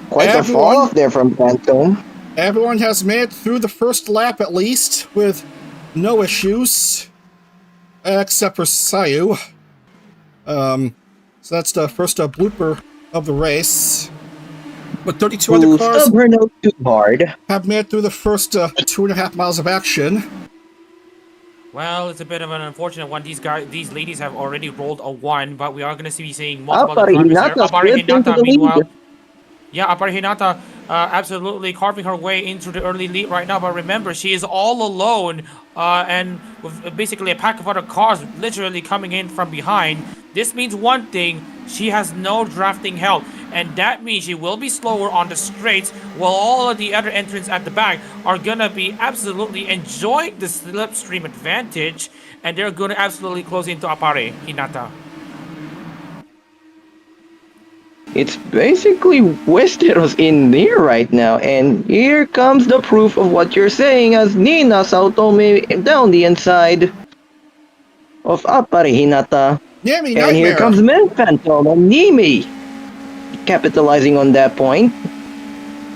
B: Quite a fall off there from Phantom.
A: Everyone has made it through the first lap at least with no issues, except for Sayu. So that's the first blooper of the race. But 32 other
B: Who
A: cars
B: stubbed her nose too hard.
A: have made it through the first 2.5 miles of action.
D: Well, it's a bit of an unfortunate one. These ladies have already rolled a 1, but we are going to be seeing multiple
B: Apari
D: drivers here.
B: Hinata
D: Apari
B: slipped into
D: Hinata,
B: the
D: meanwhile,
B: lead.
D: yeah, Apari Hinata absolutely carving her way into the early lead right now. But remember, she is all alone and with basically a pack of other cars literally coming in from behind. This means one thing: she has no drafting help. And that means she will be slower on the straights, while all of the other entrants at the back are gonna be absolutely enjoying the slipstream advantage, and they're gonna absolutely close into Apare Hinata.
B: It's basically Westeros in there right now, and here comes the proof of what you're saying as Nina Sao Tome down the inside of Apari Hinata.
A: Yami
B: And here
A: Nightmare!
B: comes Men Phantom and Nimi, capitalizing on that point.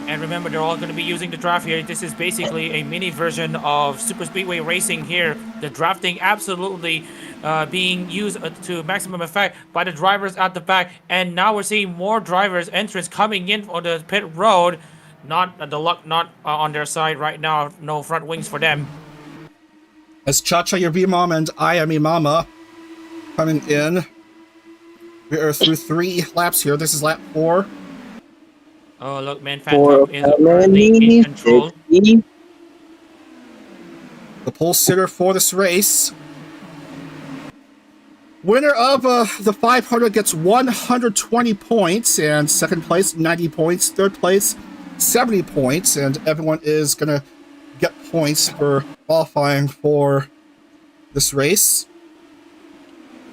D: And remember, they're all going to be using the draft here. This is basically a mini version of Super Speedway Racing here. The drafting absolutely being used to maximum effect by the drivers at the back. And now we're seeing more drivers, entrants coming in on the pit road. Not the luck, not on their side right now. No front wings for them.
A: As Cha-Cha, your V-Mom, and I am Imama coming in. We are through 3 laps here. This is lap 4.
D: Oh, look, Man
B: For
D: Phantom is early in control.
B: 60.
A: The pole sitter for this race. Winner of the 500 gets 120 points, and second place 90 points, third place 70 points, and everyone is gonna get points for qualifying for this race.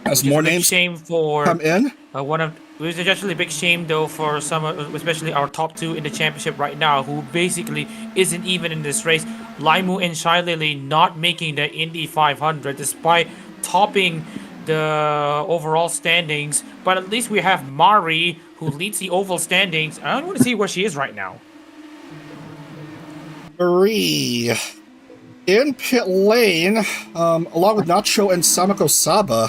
A: As more names
D: Shame for
A: come in.
D: It was actually a big shame though for some, especially our top 2 in the championship right now, who basically isn't even in this race. Laimu and Shai Lily not making the Indy 500 despite topping the overall standings, but at least we have Mari who leads the oval standings. I don't want to see where she is right now.
A: Marie in pit lane, along with Nacho and Samako Saba.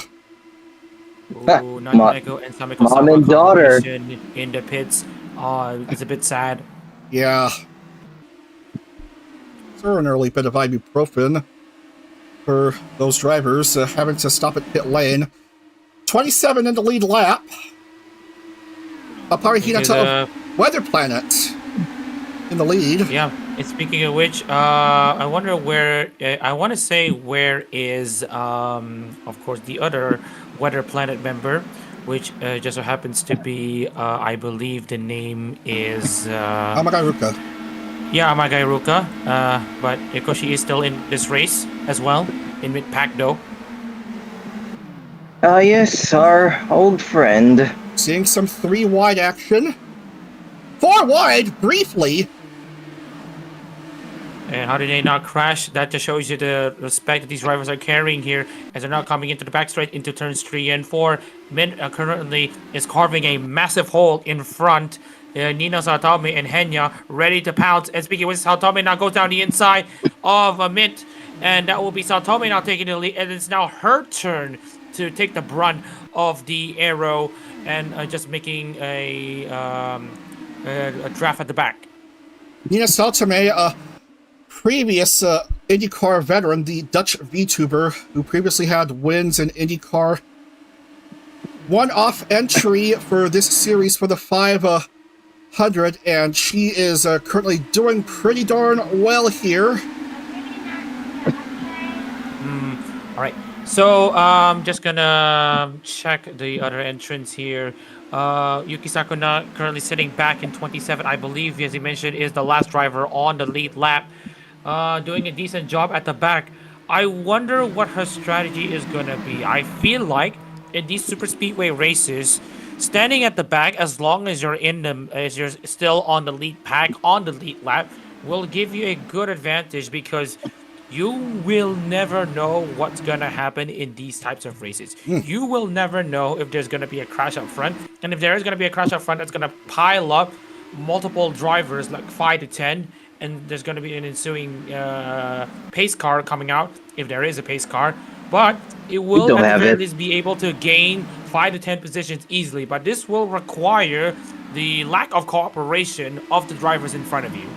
D: Ooh, Naneko and Samiko
B: mom
D: Saba
B: and daughter.
D: combination in the pits. It's a bit sad.
A: Yeah. So an early bit of ibuprofen for those drivers having to stop at pit lane. 27 in the lead lap. Apari Hinata of Weather Planet in the lead.
D: Yeah. And speaking of which, I wonder where. I want to say where is, of course, the other Weather Planet member, which just so happens to be, I believe the name is.
A: Amagaruka.
D: Yeah, Amagairuka. But Ikoshi is still in this race as well, in mid-pack though.
B: Yes, our old friend.
A: Seeing some 3 wide action. 4 wide, briefly.
D: And how did they not crash? That just shows you the respect that these drivers are carrying here as they're not coming into the back straight into turns 3 and 4. Min currently is carving a massive hole in front. Nina Saotome and Henya ready to pounce. And speaking with Saotome now goes down the inside of Mint. And that will be Saotome now taking the lead. And it's now her turn to take the brunt of the arrow and just making a draft at the back.
A: Nina Saotome, previous IndyCar veteran, the Dutch VTuber, who previously had wins in IndyCar. One-off entry for this series for the 500, and she is currently doing pretty darn well here.
D: All right. So I'm just gonna check the other entrants here. Yuki Sakuna currently sitting back in 27, I believe, as he mentioned, is the last driver on the lead lap. Doing a decent job at the back. I wonder what her strategy is gonna be. I feel like in these super speedway races, standing at the back as long as you're in them, as you're still on the lead pack, on the lead lap, will give you a good advantage because you will never know what's gonna happen in these types of races. You will never know if there's gonna be a crash up front, and if there is gonna be a crash up front, that's gonna pile up multiple drivers, like 5 to 10, and there's gonna be an ensuing pace car coming out if there is a pace car. But it will at the very least be able to gain 5 to 10 positions easily. But this will require the lack of cooperation of the drivers in front of you.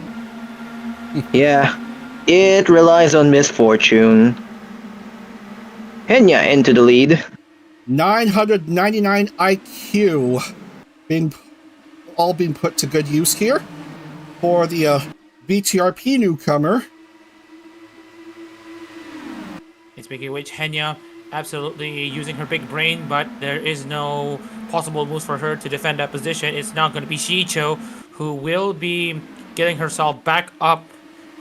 B: Yeah. It relies on misfortune. Henya into the lead.
A: 999 IQ being put to good use here for the VTRP newcomer.
D: And speaking of which, Henya absolutely using her big brain, but there is no possible moves for her to defend that position. It's now going to be Shiicho who will be getting herself back up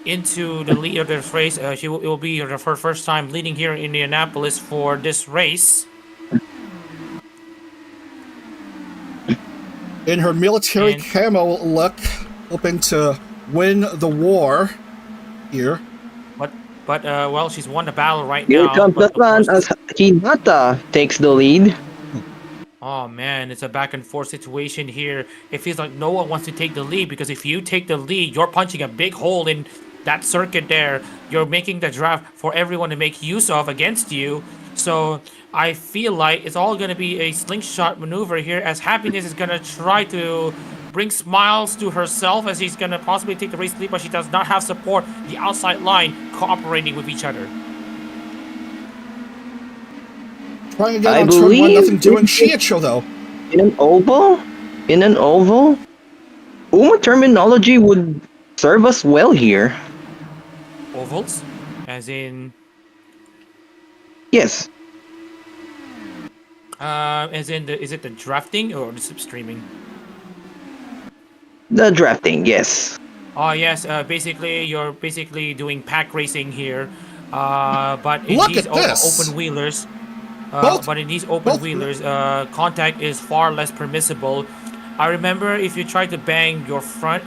D: into the lead of this race. It will be her first time leading here in Indianapolis for this race.
A: In her military camo look, hoping to win the war here.
D: But well, she's won the battle right
B: Here
D: now.
B: comes the sun as Hinata takes the lead.
D: Oh man, it's a back and forth situation here. It feels like no one wants to take the lead because if you take the lead, you're punching a big hole in that circuit there. You're making the draft for everyone to make use of against you. So I feel like it's all going to be a slingshot maneuver here as Happiness is going to try to bring smiles to herself as she's going to possibly take the race lead, but she does not have support. The outside line cooperating with each other.
A: Trying to get on turn 1, nothing doing. Shiicho, though.
B: In an oval? Uma terminology would serve us well here.
D: Ovals? As in...
B: Yes.
D: As in, is it the drafting or the slipstreaming?
B: The drafting, yes.
D: Oh yes, basically you're doing pack racing here, but in
A: Look
D: these
A: at this.
D: open wheelers, contact is far less permissible. I remember if you try to bang your front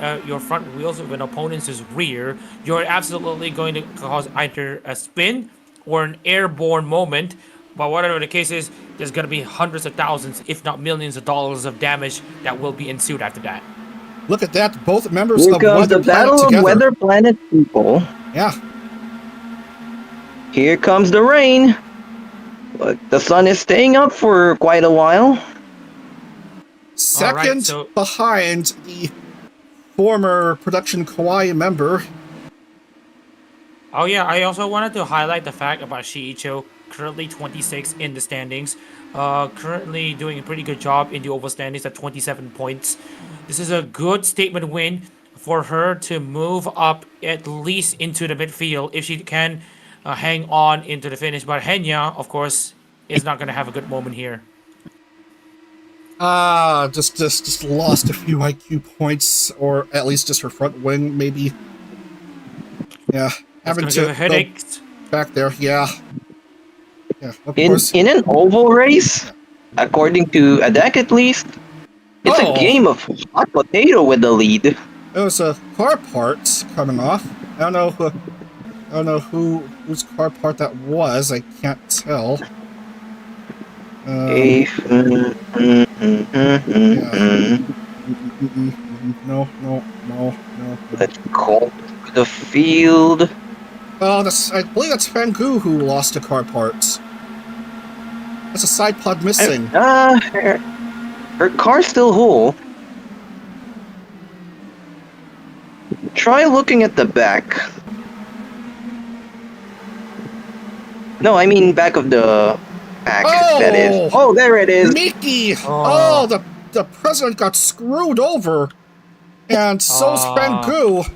D: wheels of an opponent's rear, you're absolutely going to cause either a spin or an airborne moment But whatever the case is, there's gonna be hundreds of thousands, if not millions of dollars of damage that will be ensued after that.
A: Look at that. Both members
B: Here
A: of
B: comes
A: Weather
B: the
A: Planet
B: Battle of
A: together.
B: Weather Planet people.
A: Yeah.
B: Here comes the rain. But the sun is staying up for quite a while.
A: Second
D: so-
A: behind the former Production Kawaii member.
D: Oh yeah, I also wanted to highlight the fact about Shiicho, currently 26 in the standings. Currently doing a pretty good job in the oval standings at 27 points. This is a good statement win for her to move up at least into the midfield if she can hang on into the finish. But Henya, of course, is not going to have a good moment here.
A: Just lost a few IQ points, or at least just her front wing, maybe. Yeah,
D: That's
A: having
D: going to
A: to
D: give her headaches.
A: go back there. Yeah, of
B: In
A: course.
B: in an oval race, according to a deck at least, it's
A: Oh.
B: a game of hot potato with the lead.
A: It was a car part coming off. I don't know whose car part that was. I can't tell.
B: Yeah.
A: No.
B: Let's call the field.
A: Oh, I believe that's Fangu who lost a car part. That's a side pod missing.
B: Her car's still whole. Try looking at the back. No, I mean back of the pack, that is. Oh, there it is.
A: Mickey! Oh, the president got screwed over. And so's Fangu.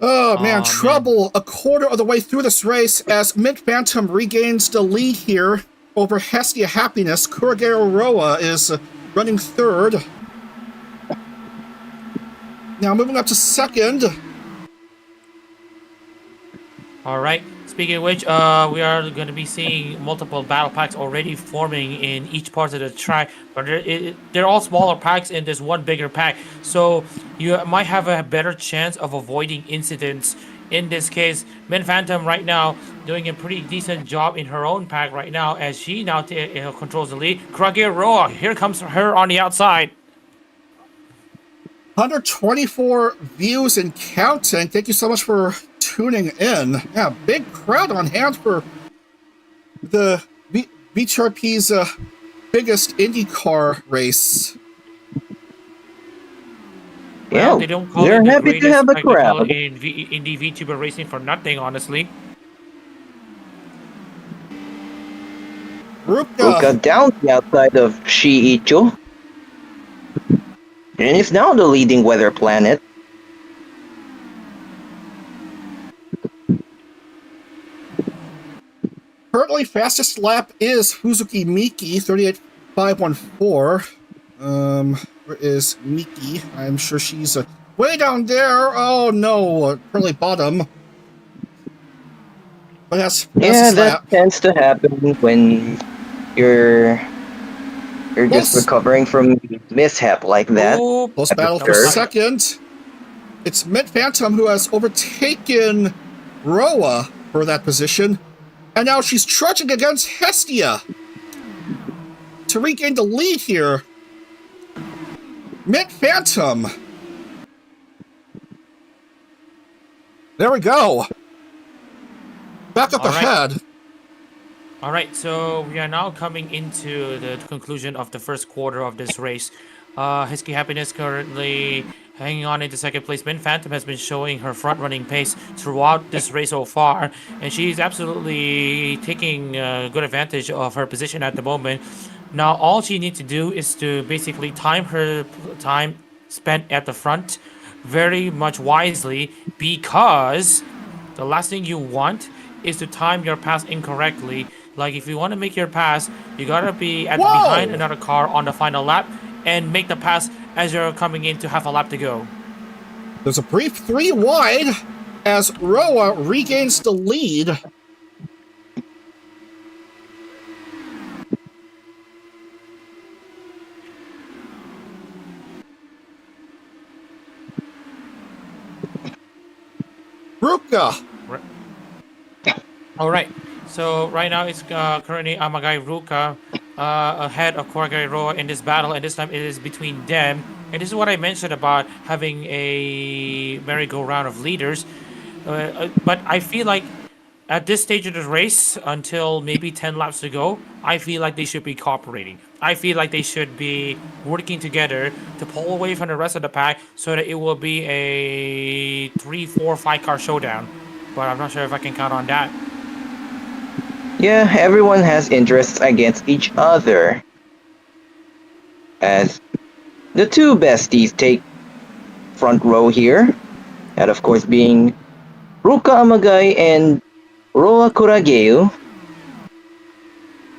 A: Oh, man, trouble a quarter of the way through this race as Mint Phantom regains the lead here over Hestia Happiness. Kuragero Roa is running third. Now moving up to second.
D: All right. Speaking of which, we are going to be seeing multiple battle packs already forming in each part of the track, but they're all smaller packs in this one bigger pack. So you might have a better chance of avoiding incidents. In this case, Min Phantom right now doing a pretty decent job in her own pack right now as she now controls the lead. Kurage Roa, here comes her on the outside.
A: 124 views and counting. Thank you so much for tuning in. Yeah, big crowd on hand for the VTRP's biggest IndieCar race.
D: Well, they don't call
B: they're
D: it the
B: happy to
D: greatest
B: have a
D: spectacle
B: crowd.
D: in Indie VTuber racing for nothing, honestly.
B: Ruka down the outside of Shiicho. And is now the leading weather planet.
A: Currently, fastest lap is Fuzuki Miki, 38.514. Where is Miki? I'm sure she's way down there. Oh no, currently bottom. But that's
B: Yeah, that
A: lap.
B: tends to happen when you're just recovering from mishap like that.
D: Oh,
A: Close battle for second. It's Mint Phantom who has overtaken Roa for that position. And now she's trudging against Hestia to regain the lead here. Mint Phantom. There we go. Back up ahead.
D: All right, so we are now coming into the conclusion of the first quarter of this race. Husky Happiness currently hanging on into second place. Min Phantom has been showing her front-running pace throughout this race so far, and she's absolutely taking good advantage of her position at the moment. Now, all she needs to do is to basically time her time spent at the front very much wisely, because the last thing you want is to time your pass incorrectly. Like, if you want to make your pass, you gotta be behind another car on the final lap and make the pass as you're coming in to have a lap to go.
A: There's a brief 3 wide as Roa regains the lead. Ruka.
D: All right. So right now it's currently Amagai Ruka ahead of Korgai Roa in this battle, and this time it is between them. And this is what I mentioned about having a merry-go-round of leaders. But I feel like at this stage of the race, until maybe 10 laps to go, I feel like they should be cooperating. I feel like they should be working together to pull away from the rest of the pack so that it will be a 3, 4, 5 car showdown. But I'm not sure if I can count on that.
B: Yeah, everyone has interests against each other. As the two besties take front row here, that of course being Ruka Amagai and Roa Kurageu,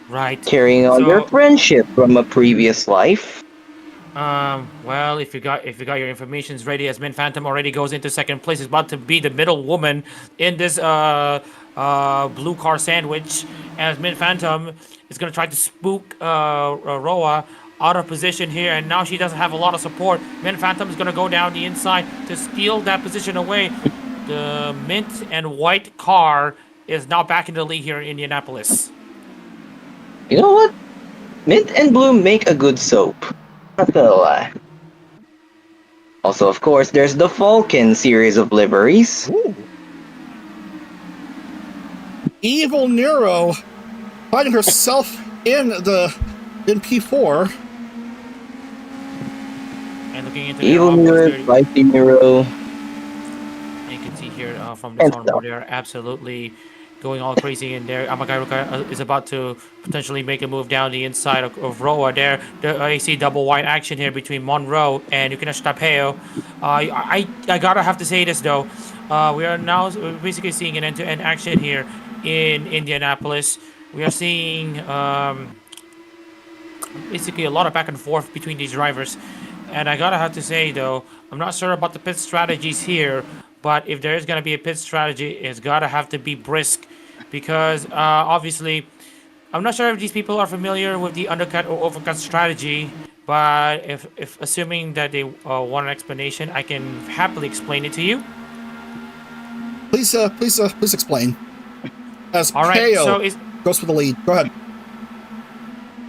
D: Right.
B: carrying on their
D: So,
B: friendship from a previous life.
D: well, if you got your informations ready, as Min Phantom already goes into second place, is about to be the middle woman in this blue car sandwich, as Min Phantom is gonna try to spook Roa out of position here, and now she doesn't have a lot of support. Min Phantom is gonna go down the inside to steal that position away. The mint and white car is now back in the lead here in Indianapolis.
B: You know what? Mint and blue make a good soap. Not gonna lie. Also, of course, there's the Falcon series of liveries.
A: Ooh. Evil Nero finding herself in P4.
D: And looking into
B: Evil
D: the
B: Mirror,
D: offense,
B: Spicy Mirror,
D: you can see here from
B: and
D: this on
B: stuff.
D: board, they are absolutely going all crazy in there. Amagairuka is about to potentially make a move down the inside of Roa there. I see double wide action here between Monroe and Yukinesh Tapeo. I gotta have to say this though. We are now basically seeing an end-to-end action here in Indianapolis. We are seeing basically a lot of back and forth between these drivers. And I gotta have to say though, I'm not sure about the pit strategies here, but if there is gonna be a pit strategy, it's gotta have to be brisk, because obviously, I'm not sure if these people are familiar with the undercut or overcut strategy. But if assuming that they want an explanation, I can happily explain it to you.
A: Please explain. As
D: All right, so
A: Peo goes for the lead. Go ahead.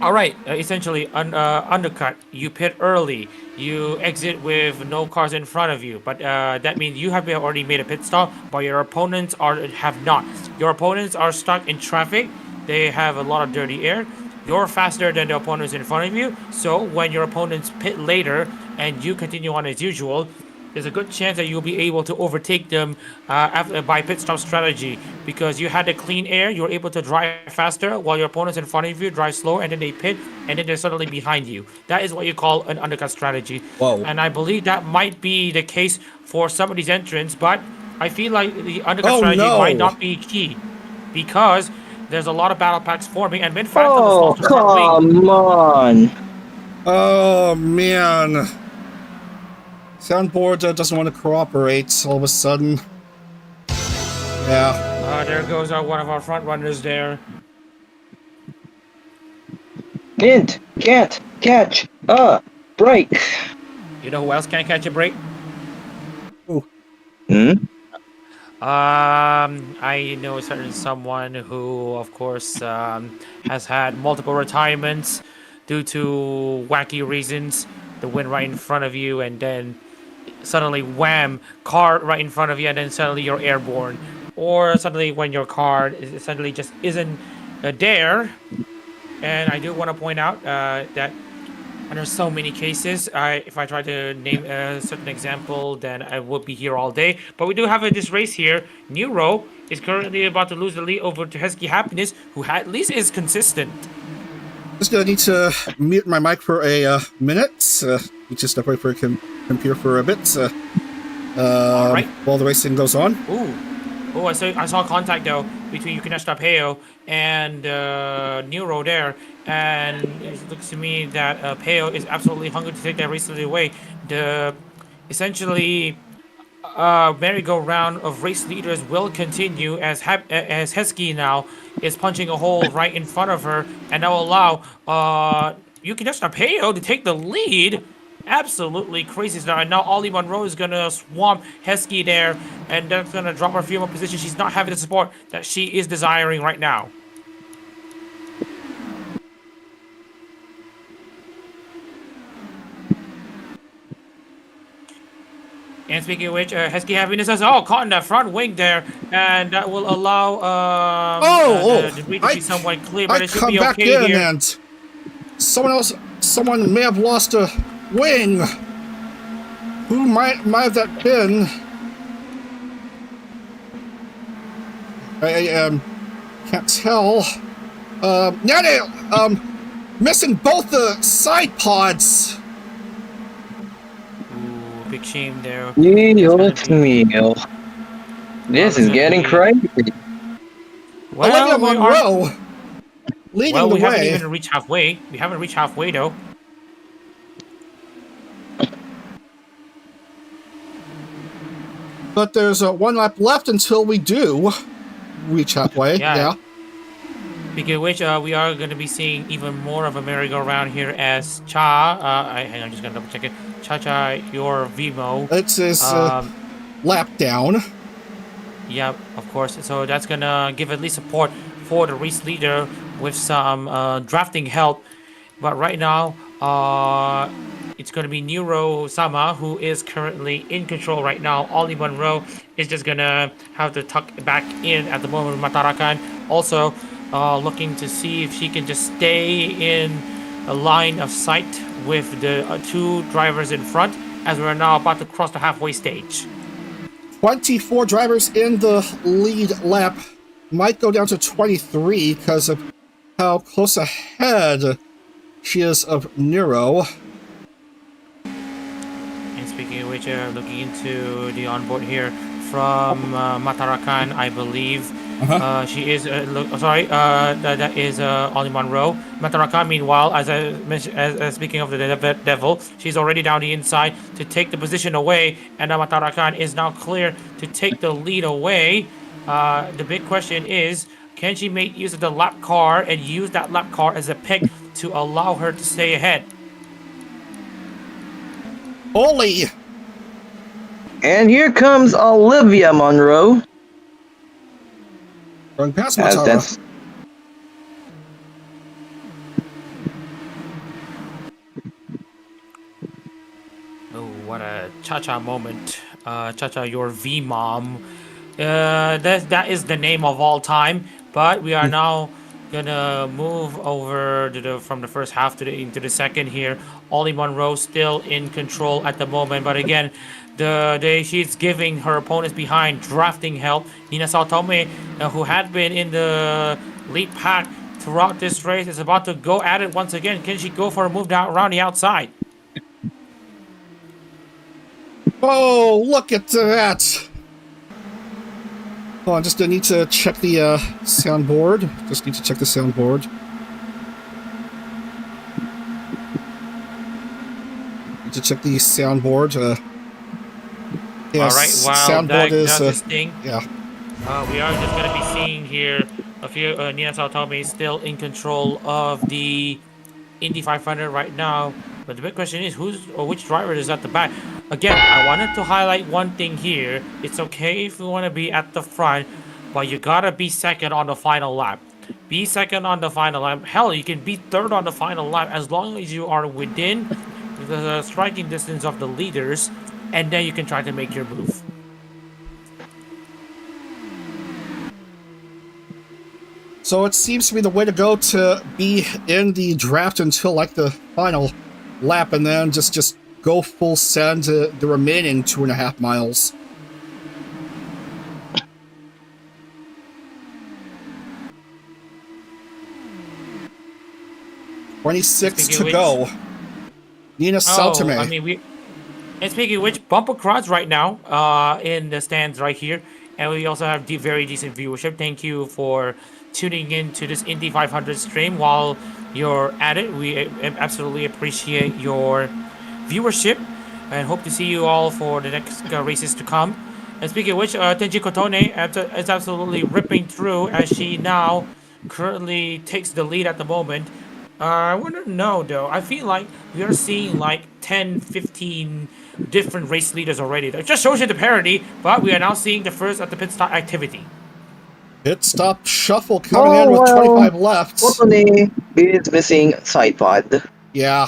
D: all right, essentially, undercut. You pit early. You exit with no cars in front of you, but that means you have already made a pit stop, but your opponents have not. Your opponents are stuck in traffic. They have a lot of dirty air. You're faster than the opponents in front of you, so when your opponents pit later and you continue on as usual, there's a good chance that you'll be able to overtake them by pit stop strategy, because you had the clean air, you're able to drive faster while your opponents in front of you drive slower, and then they pit, and then they're suddenly behind you. That is what you call an undercut strategy.
A: Whoa.
D: And I believe that might be the case for some of these entrants, but I feel like the undercut strategy might not be key, because there's a lot of battle packs forming, and Min Phantom is
B: Oh,
D: lost to front wing.
B: come on!
A: Oh man. Soundboard doesn't want to cooperate all of a sudden. Yeah.
D: There goes one of our front runners there.
B: Mint can't catch a break.
D: You know who else can't catch a break?
B: Hmm?
D: I know someone who, of course, has had multiple retirements due to wacky reasons. The win right in front of you, and then suddenly, wham, car right in front of you, and then suddenly you're airborne. Or suddenly when your car suddenly just isn't there. And I do want to point out that there's so many cases. If I try to name a certain example, then I would be here all day. But we do have this race here. Neuro is currently about to lose the lead over to Hesky Happiness, who at least is consistent.
A: Just gonna need to mute my mic for a minute. You just step away for a computer for a bit.
D: All right.
A: While the racing goes on.
D: Oh, I saw contact though between Yukinesh Tapeo and Neuro there, and it looks to me that Peo is absolutely hungry to take that race away. The essentially merry-go-round of race leaders will continue as Hesky now is punching a hole right in front of her, and that will allow Yukinesh Tapeo to take the lead. absolutely crazy start. And now Ollie Monroe is gonna swamp Heskey there, and that's gonna drop her female position. She's not having the support that she is desiring right now. And speaking of which, Heskey having this as caught in that front wing there, and that will allow the debris to be somewhat clear, but
A: I
D: it should
A: come
D: be
A: back
D: okay
A: in
D: here.
A: and someone may have lost a wing. Who might have that been? I can't tell. Nene, missing both the side pods.
D: Ooh, big shame there.
B: Dios mío. This is getting crazy.
A: Olivia Monroe leading the
D: we haven't
A: way.
D: even reached halfway. We haven't reached halfway though.
A: But there's one lap left until we do reach halfway. Yeah.
D: Speaking of which, we are going to be seeing even more of a merry-go-round here as Cha. Hang on, I'm just going to double check it. Cha, your Vimo.
A: It's his lap down.
D: Yep, of course. So that's going to give at least support for the race leader with some drafting help. But right now, it's going to be Nero Sama who is currently in control right now. Ollie Monroe is just going to have to tuck back in at the moment with Matarakan. Also, looking to see if she can just stay in a line of sight with the two drivers in front as we're now about to cross the halfway stage.
A: 24 drivers in the lead lap. Might go down to 23 because of how close ahead she is of Nero.
D: And speaking of which, looking into the onboard here from Matarakan, I believe. She is that is Ollie Monroe. Matarakan, meanwhile, as I mentioned, as speaking of the devil, she's already down the inside to take the position away, and Matarakan is now clear to take the lead away. The big question is, can she make use of the lap car and use that lap car as a pick to allow her to stay ahead?
A: Ollie!
B: And here comes Olivia Monroe.
A: Going past Matara.
D: Oh, what a Cha-Cha moment. Cha-Cha, your V-mom. That is the name of all time, but we are now gonna move over to from the first half into the second here. Ollie Monroe still in control at the moment, but again, she's giving her opponents behind drafting help. Nina Saltome, who had been in the lead pack throughout this race, is about to go at it once again. Can she go for a move down around the outside?
A: Oh, look at that! Oh, I just need to check the soundboard. Just need to check the soundboard. Need to check the soundboard.
D: All right, wow,
A: soundboard
D: that does thing.
A: Yeah.
D: We are just going to be seeing here a few. Nina Saltome is still in control of the Indy 500 right now. But the big question is, which driver is at the back? Again, I wanted to highlight one thing here. It's okay if you want to be at the front, but you gotta be second on the final lap. Be second on the final lap. Hell, you can be third on the final lap as long as you are within the striking distance of the leaders, and then you can try to make your move.
A: So it seems to be the way to go, to be in the draft until like the final lap, and then just go full send to the remaining 2.5 miles. .26 to go. Nina Saltome.
D: I mean, and speaking of which, bumper crowds right now in the stands right here, and we also have very decent viewership. Thank you for tuning in to this Indy 500 stream while you're at it. We absolutely appreciate your viewership and hope to see you all for the next races to come. And speaking of which, Tenji Kotone is absolutely ripping through as she now currently takes the lead at the moment. I want to know though. I feel like we are seeing like 10, 15 different race leaders already. That just shows you the parity, but we are now seeing the first at the pit stop activity.
A: Pit stop shuffle coming in
B: Oh
A: with
B: well,
A: 25 left.
B: Otone is missing side pod.
A: Yeah.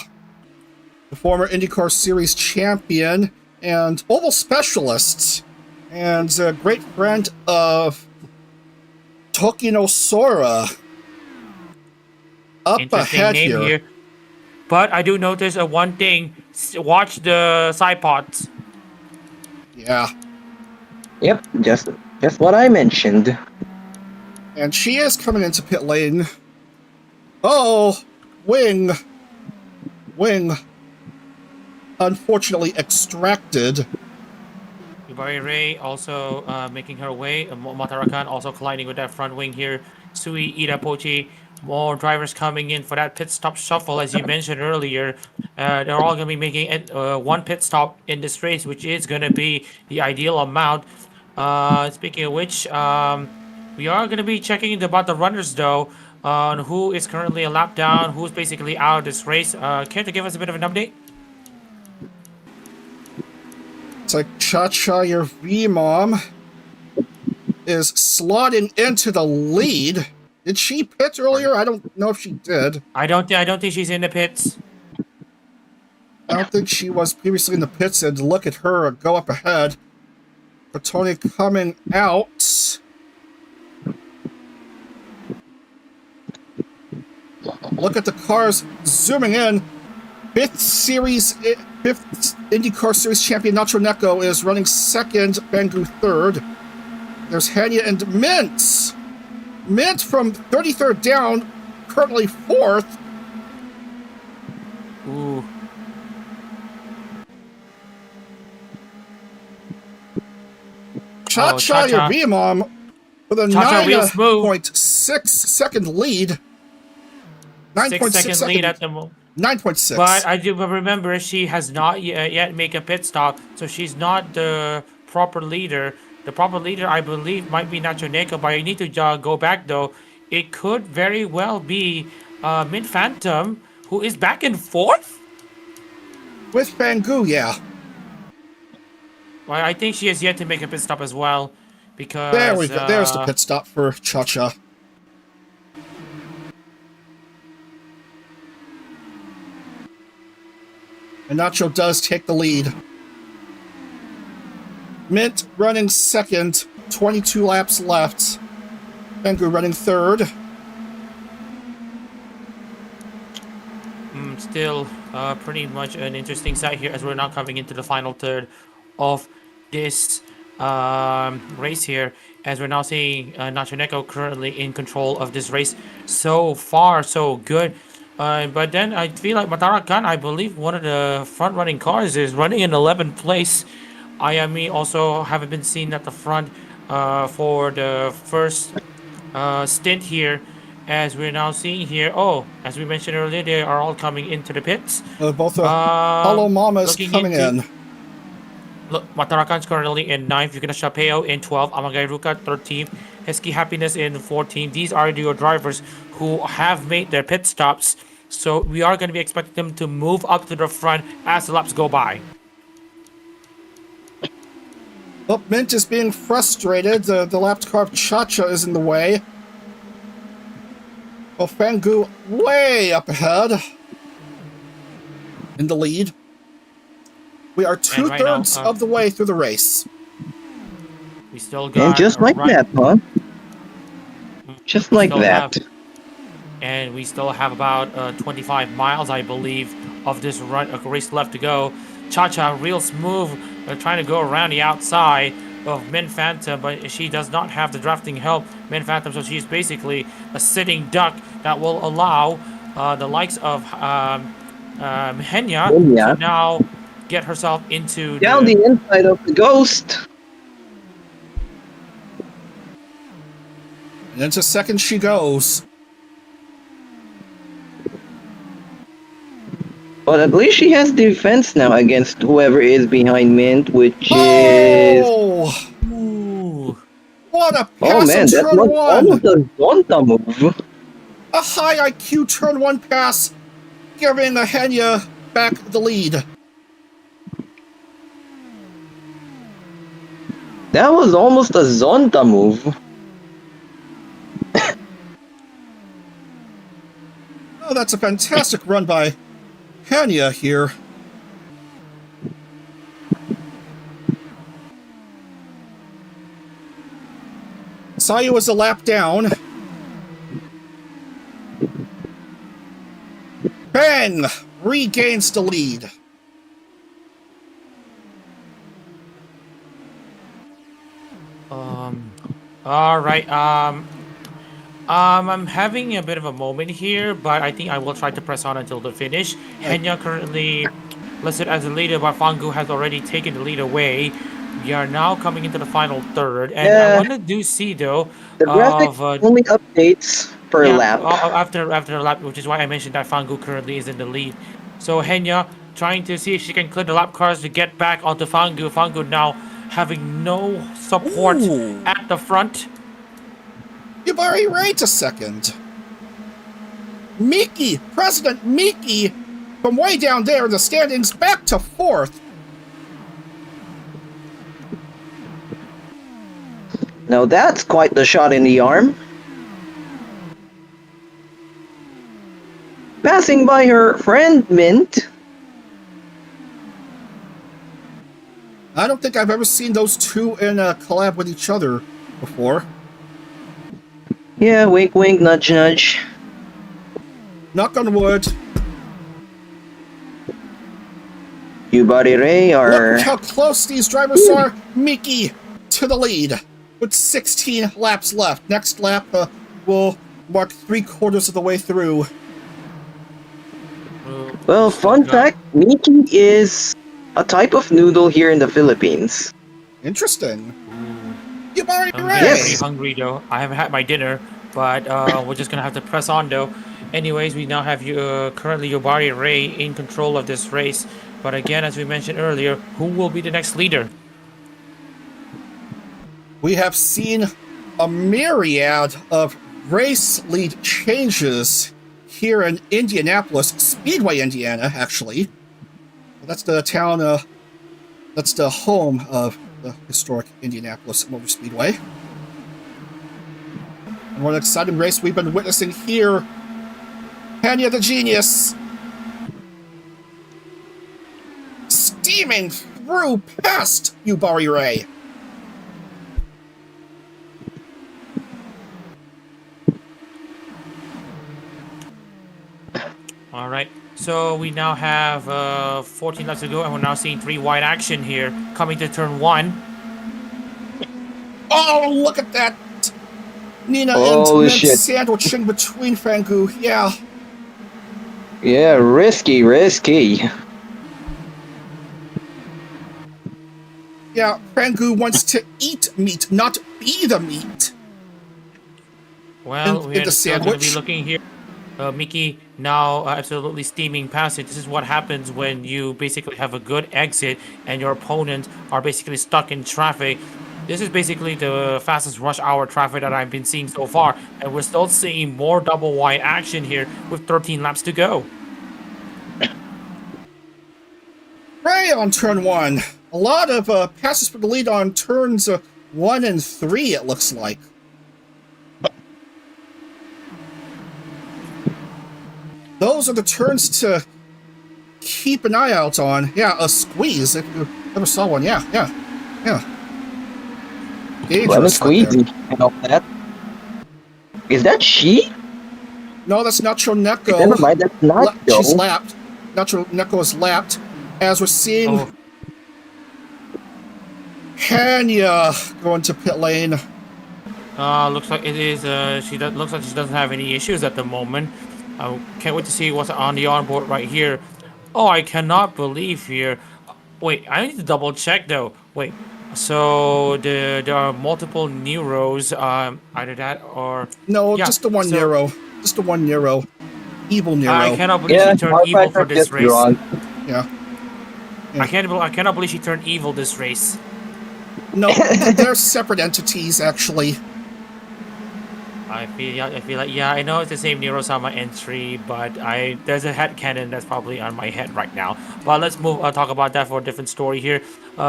A: The former IndyCar Series champion and oval specialist, and a great friend of Tokino Sora. Up
D: Interesting
A: ahead
D: name
A: here.
D: here. But I do notice one thing. Watch the side pods.
A: Yeah.
B: Yep, just what I mentioned.
A: And she is coming into pit lane. Oh, wing. Unfortunately extracted.
D: Yubari Ray also making her way. Matarakan also colliding with that front wing here. Sui Irapochi. More drivers coming in for that pit stop shuffle, as you mentioned earlier. They're all going to be making one pit stop in this race, which is going to be the ideal amount. Speaking of which, we are going to be checking about the runners, though, on who is currently a lap down, who's basically out of this race. Care to give us a bit of an update?
A: It's like Cha-Cha, your V-Mom, is slotting into the lead. Did she pit earlier? I don't know if she did.
D: I don't think she's in the pits.
A: I don't think she was previously in the pits, and look at her go up ahead. Tony coming out. Look at the cars zooming in. Fifth IndyCar Series champion Nacho Neko is running second, Bangu third. There's Hanya and Mint. Mint from 33rd down, currently fourth.
D: Ooh.
A: Cha-Cha, your V-Mom, with a 9.6 second lead.
D: 9.6 second lead at the moment.
A: 9.6.
D: But I do remember she has not yet make a pit stop, so she's not the proper leader. The proper leader, I believe, might be Nacho Neko, but I need to go back, though. It could very well be Mint Phantom, who is back in fourth?
A: With Bangu, yeah.
D: Well, I think she has yet to make a pit stop as well, because...
A: There we go. There's the pit stop for Cha-Cha. And Nacho does take the lead. Mint running second, 22 laps left. Bangu running third.
D: Still pretty much an interesting sight here as we're now coming into the final third of this race here, as we're now seeing Nacho Neko currently in control of this race. So far, so good. But then I feel like Matarakan, I believe one of the front-running cars is running in 11th place. Ayami also haven't been seen at the front for the first stint here, as we're now seeing here. Oh, as we mentioned earlier, they are all coming into the pits.
A: Both Hollow Mamas coming in.
D: Look, Matarakan's currently in 9th, Yukina Shapeo in 12th, Amagay Ruka 13th, Hesky Happiness in 14th. These are your drivers who have made their pit stops, so we are going to be expecting them to move up to the front as the laps go by.
A: Oh, Mint is being frustrated. The lapped car of Cha-Cha is in the way. Oh, Fangu way up ahead. In the lead. We are two-thirds of the way through the race.
D: We still got...
B: And just like that, huh? Just like that.
D: And we still have about 25 miles, I believe, of this race left to go. Cha-Cha real smooth, trying to go around the outside of Min Phantom, but she does not have the drafting help, Min Phantom, so she's basically a sitting duck that will allow the likes of Henya to now get herself into
B: down the inside of the Ghost.
A: And into second she goes.
B: But at least she has defense now against whoever is behind Mint, which is...
D: Ooh.
A: What a pass
B: oh man, that was almost a Zonta move.
A: A high IQ turn one pass, giving Henya back the lead.
B: That was almost a Zonta move.
A: Oh, that's a fantastic run by Henya here. Sayu was a lap down. Bang! Regains the lead.
D: All right. I'm having a bit of a moment here, but I think I will try to press on until the finish. Henya currently listed as the leader, but Fangu has already taken the lead away. We are now coming into the final third, and I want to see though
B: The graphic only updates per lap.
D: after a lap, which is why I mentioned that Fangu currently is in the lead. So Henya trying to see if she can clear the lap cars to get back onto Fangu. Fangu now having no support at the front.
A: You've already right a second. Miki, President Miki, from way down there in the standings, back to fourth.
B: Now that's quite the shot in the arm. Passing by her friend Mint.
A: I don't think I've ever seen those two in a collab with each other before.
B: Yeah, wink wink, nudge nudge.
A: Knock on wood.
B: Yubari Ray are...
A: Look how close these drivers are. Miki to the lead with 16 laps left. Next lap will mark 3/4 of the way through.
B: Well, fun fact, Miki is a type of noodle here in the Philippines.
A: Interesting. Yubari
D: I'm
A: Ray!
D: very hungry though. I haven't had my dinner, but we're just gonna have to press on though. Anyways, we now have currently Yubari Ray in control of this race. But again, as we mentioned earlier, who will be the next leader?
A: We have seen a myriad of race lead changes here in Indianapolis, Speedway, Indiana, actually. That's the town, that's the home of the historic Indianapolis Motor Speedway. And what an exciting race we've been witnessing here. Henya the Genius steaming through past Yubari Ray.
D: All right. So we now have 14 laps to go, and we're now seeing 3 wide action here coming to turn 1.
A: Oh, look at that! Nina
B: Oh,
A: and Mint
B: shit.
A: sandwiching between Fangu. Yeah.
B: Yeah, risky, risky.
A: Yeah, Fangu wants to eat meat, not be the meat.
D: Well,
A: in
D: we're
A: the
D: still going to be
A: sandwich.
D: looking here. Miki now absolutely steaming past it. This is what happens when you basically have a good exit and your opponents are basically stuck in traffic. This is basically the fastest rush hour traffic that I've been seeing so far. And we're still seeing more double wide action here with 13 laps to go.
A: Ray on turn 1. A lot of passes for the lead on turns 1 and 3, it looks like. Those are the turns to keep an eye out on. Yeah, a squeeze, if you ever saw one. Yeah. Dangerous
B: Lemon
A: right
B: squeezy
A: there.
B: and all that. Is that she?
A: No, that's Nacho Neko.
B: Never mind, that's not
A: She's
B: Joe.
A: lapped. Nacho Neko is lapped. As we're seeing Henya going to pit lane.
D: Looks like it is. Looks like she doesn't have any issues at the moment. I can't wait to see what's on the onboard right here. Oh, I cannot believe here. Wait, I need to double check though. Wait, so there are multiple Neros. Either that or
A: No,
D: yeah,
A: just the one
D: so-
A: Nero. Just the one Nero. Evil Nero.
D: I cannot believe
B: Yeah,
D: she turned evil for this race.
A: Yeah.
D: I cannot believe she turned evil this race.
A: No, they're separate entities, actually.
D: I feel like yeah, I know it's the same Neurosama entry, but there's a head cannon that's probably on my head right now. But let's move talk about that for a different story here.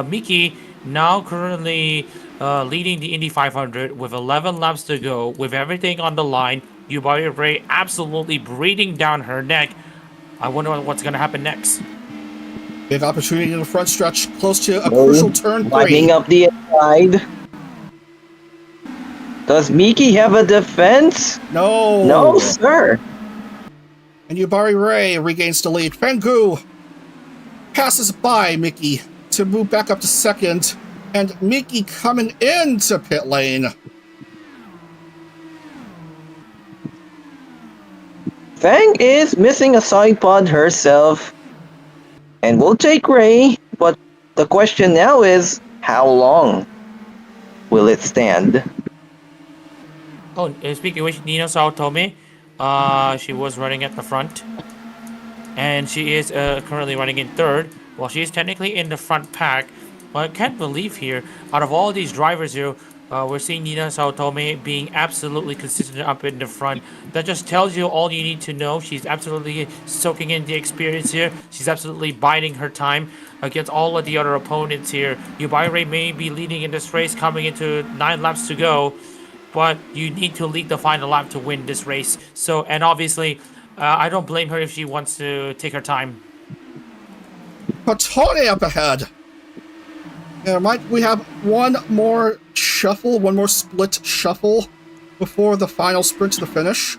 D: Miki now currently leading the Indy 500 with 11 laps to go, with everything on the line. Yubari Ray absolutely breathing down her neck. I wonder what's gonna happen next.
A: Big opportunity in the front stretch, close to a
B: Ray
A: crucial turn 3.
B: Wiping up the inside. Does Miki have a defense?
A: No.
B: No, sir.
A: And Yubari Ray regains the lead. Fengu passes by Miki to move back up to second. And Miki coming into pit lane.
B: Fang is missing a side pod herself. And we'll take Ray, but the question now is, how long will it stand?
D: Oh, speaking of which, Nina Sao told me she was running at the front. And she is currently running in third. Well, she is technically in the front pack. Well, I can't believe here, out of all these drivers here, we're seeing Nina Saotome being absolutely consistent up in the front. That just tells you all you need to know. She's absolutely soaking in the experience here. She's absolutely biding her time against all of the other opponents here. Yubaire may be leading in this race coming into 9 laps to go, but you need to lead the final lap to win this race. So, and obviously, I don't blame her if she wants to take her time.
A: Patone up ahead. Yeah, we have one more shuffle, one more split shuffle before the final sprint to the finish.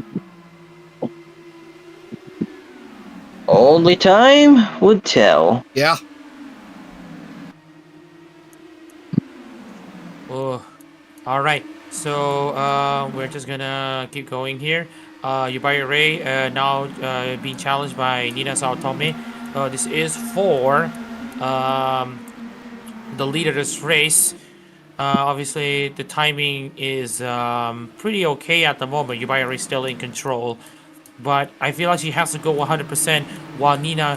B: Only time would tell.
A: Yeah.
D: Oh, all right. So we're just gonna keep going here. Yubari Ray now being challenged by Nina Saotome. This is for the lead of this race. Obviously, the timing is pretty okay at the moment. Yubari Ray still in control, but I feel like she has to go 100%, while Nina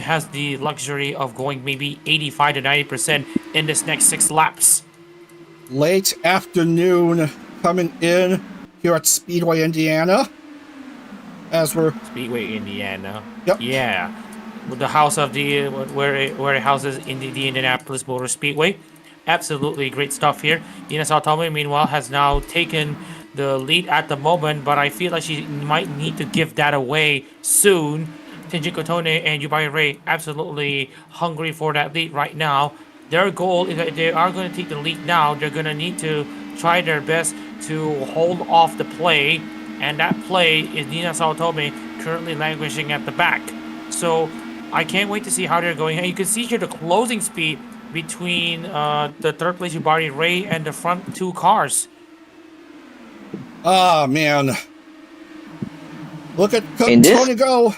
D: has the luxury of going maybe 85 to 90% in this next 6 laps.
A: Late afternoon coming in here at Speedway, Indiana. As we're...
D: Speedway, Indiana.
A: Yep.
D: Yeah. With the house of the... where it houses in the Indianapolis Motor Speedway. Absolutely great stuff here. Nina Saotome, meanwhile, has now taken the lead at the moment, but I feel like she might need to give that away soon. Tenji Kotone and Yubari Ray absolutely hungry for that lead right now. Their goal is that they are going to take the lead now. They're going to need to try their best to hold off the play. And that play is Nina Saotome currently languishing at the back. So I can't wait to see how they're going. And you can see here the closing speed between the third place Yubari Ray and the front 2 cars.
A: Ah, man. Look at
B: Tony
A: go.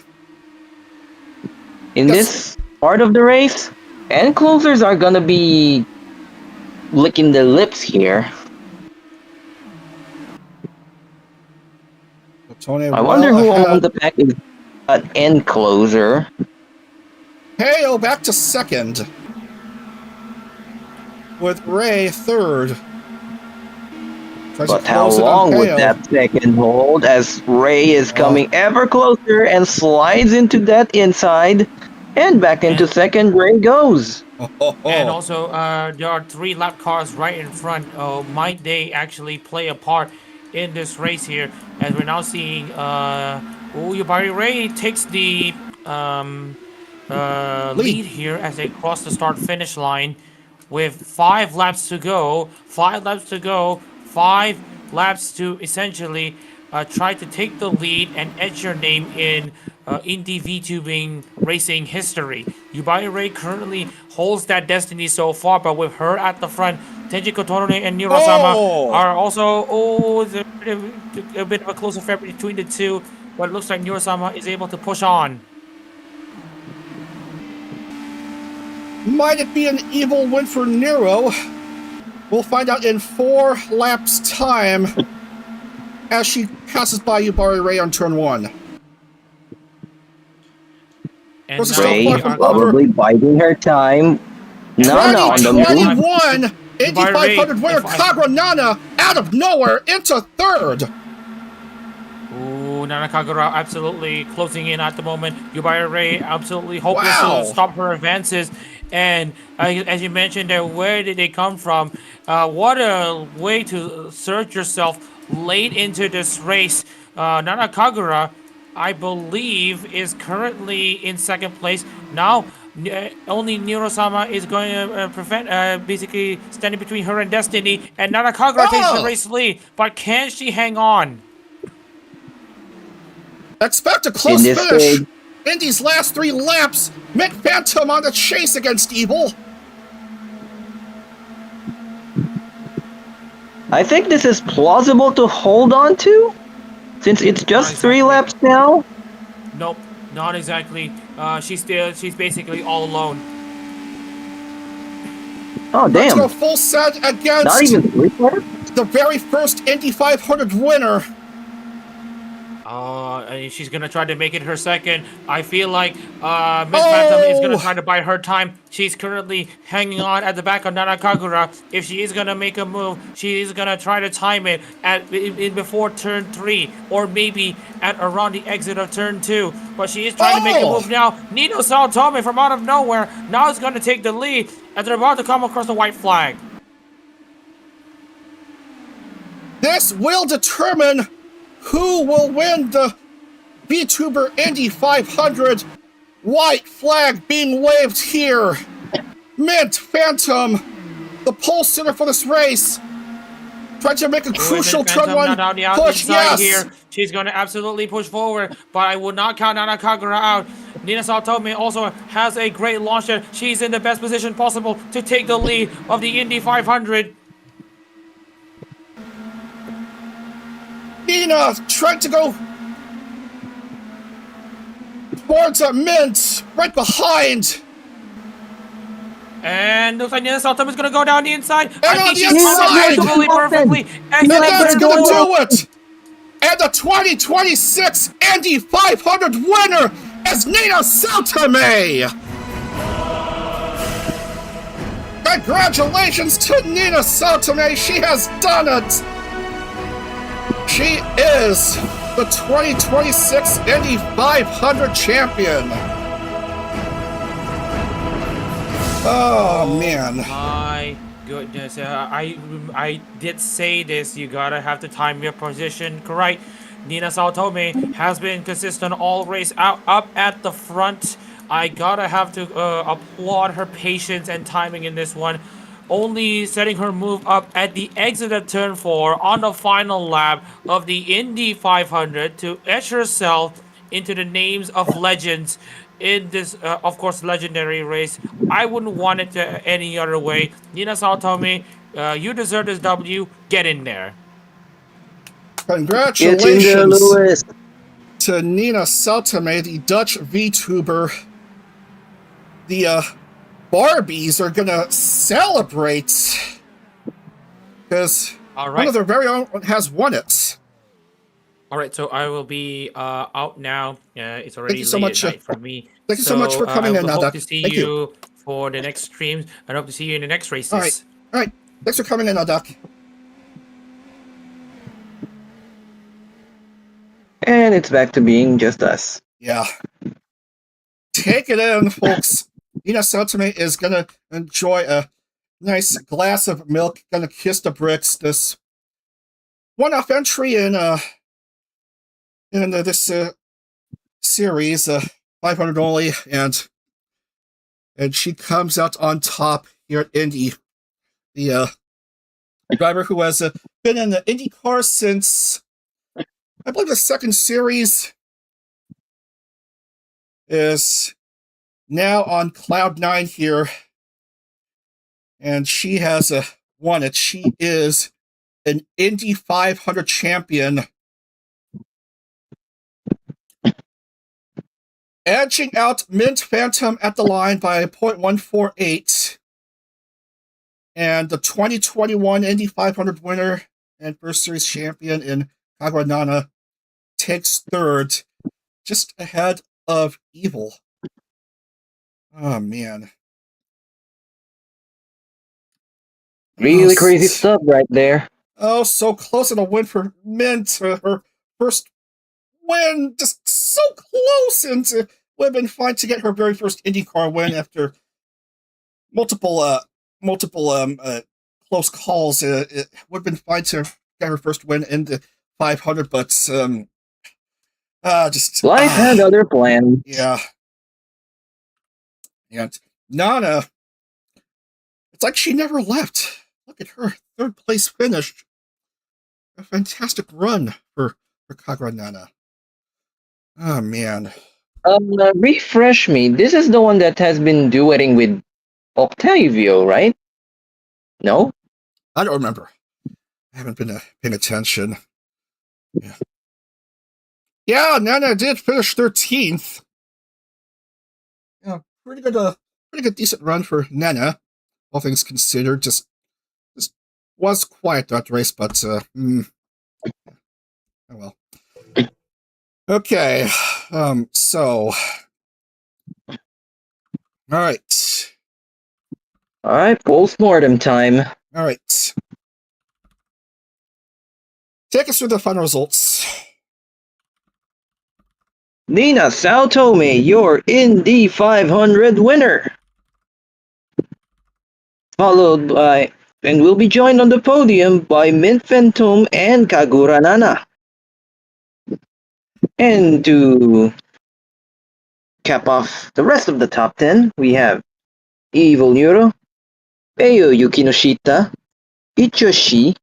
B: In this part of the race, end closers are gonna be licking their lips here.
A: Tony,
B: I wonder who on the pack is an end closer.
A: Hale back to second. With Ray third.
B: But how long would that second hold as Ray is coming ever closer and slides into that inside? And back into second, Ray goes.
D: And also, there are 3 lap cars right in front. Might they actually play a part in this race here? As we're now seeing, Yubari Ray takes the lead here as they cross the start-finish line with 5 laps to go. 5 laps to go. 5 laps to essentially try to take the lead and etch your name in Indie VTubing racing history. Yubari Ray currently holds that destiny so far, but with her at the front, Tenji Kotorone and Nirosama are also a bit of a close affair between the two, but it looks like Nirosama is able to push on.
A: Might it be an evil win for Nero? We'll find out in 4 laps time as she passes by Yubari Ray on turn 1.
D: And
B: Ray probably biding her time. Nana on the move.
A: 2021 Indy 500 winner Kagra Nana out of nowhere into third.
D: Oh, Nana Kagura absolutely closing in at the moment. Yubaya Ray absolutely hopeless
A: Wow.
D: to stop her advances. And as you mentioned, where did they come from? What a way to search yourself late into this race. Nana Kagura, I believe, is currently in second place. Now, only Niro-sama is going to prevent, basically standing between her and Destiny. And Nana Kagura takes the
A: Oh!
D: race lead. But can she hang on?
A: Expect a
B: In
A: close
B: this
A: finish.
B: stage,
A: Indy's last 3 laps. Mint Phantom on the chase against Evil.
B: I think this is plausible to hold on to, since it's just 3
D: exactly.
B: laps now.
D: Nope, not exactly. She's basically all alone.
B: Oh
A: Let's go
B: damn!
A: full set
B: Not
A: against
B: even 3 laps.
A: the very first Indy 500 winner.
D: And she's gonna try to make it her second. I feel like Miss Phantom is gonna try to buy her time. She's currently hanging on at the back of Nana Kagura. If she is gonna make a move, she is gonna try to time it in before turn 3, or maybe at around the exit of turn 2. But she is trying to make a move now. Nino Saotome from out of nowhere now is gonna take the lead as they're about to come across the white flag.
A: This will determine who will win the VTuber Indy 500. White flag being waved here. Mint Phantom, the pole sitter for this race, trying to make a crucial turn one push. Yes.
D: Here. She's going to absolutely push forward, but I would not count Nana Kagura out. Nina Saotome also has a great launch there. She's in the best position possible to take the lead of the Indy 500.
A: Nina trying to go towards a Mint, right behind.
D: And looks like Nina Saotome is going to go down the inside.
A: And on the inside!
D: Perfectly.
A: And that's going to do it! And the 2026 Indy 500 winner is Nina Saotome! Congratulations to Nina Saotome, she has done it! She is the 2026 Indy 500 champion. Oh man.
D: My goodness. I did say this. You gotta have to time your position correct. Nina Saotome has been consistent all race up at the front. I gotta have to applaud her patience and timing in this one. Only setting her move up at the exit of turn 4 on the final lap of the Indy 500 to etch herself into the names of legends in this, of course, legendary race. I wouldn't want it any other way. Nina Saotome, you deserve this W. Get in there.
A: Congratulations
B: Get in there, Lewis.
A: to Nina Saotome, the Dutch VTuber. The Barbies are gonna celebrate because one of their very own has won it.
D: All right, so I will be out now. It's already
A: so
D: late
A: much,
D: at night for me.
A: Thank you so much for coming in,
D: I hope
A: Nadak.
D: to see
A: Thank
D: you for the next streams. I hope to see you in the next races.
A: All right. Thanks for coming in, Nadak.
B: And it's back to being just us.
A: Yeah. Take it in, folks. Nina Saotome is gonna enjoy a nice glass of milk, gonna kiss the bricks. This one-off entry in this series, 500 only, and she comes out on top here at Indy. The driver who has been in the IndieCar since, I believe, the second series, is now on Cloud 9 here, and she has won it. She is an Indy 500 champion, edging out Mint Phantom at the line by 0.148, and the 2021 Indy 500 winner and first series champion in Kagura Nana takes third, just ahead of Evil. Oh, man.
B: Really crazy stuff right there.
A: Oh, so close to a win for Mint, her first win, just so close, and would have been fine to get her very first IndyCar win after multiple close calls. It would have been fine to get her first win in the 500, but just
B: Life had other plans.
A: yeah. And Nana, it's like she never left. Look at her, third place finish. A fantastic run for Kagura Nana. Oh man.
B: Refresh me. This is the one that has been duetting with Octavio, right? No?
A: I don't remember. I haven't been paying attention. Yeah, Nana did finish 13th. Yeah, pretty good decent run for Nana, all things considered. Just was quiet that race, but oh well. Okay, so all right.
B: All right, post-mortem time.
A: All right. Take us through the final results.
B: Nina Saotome, your Indy 500 winner. Followed by, and will be joined on the podium by Mint Phantom and Kagura Nana. And to cap off the rest of the top 10, we have Evil Neuro, Peyo Yukinoshita, Ichoshi,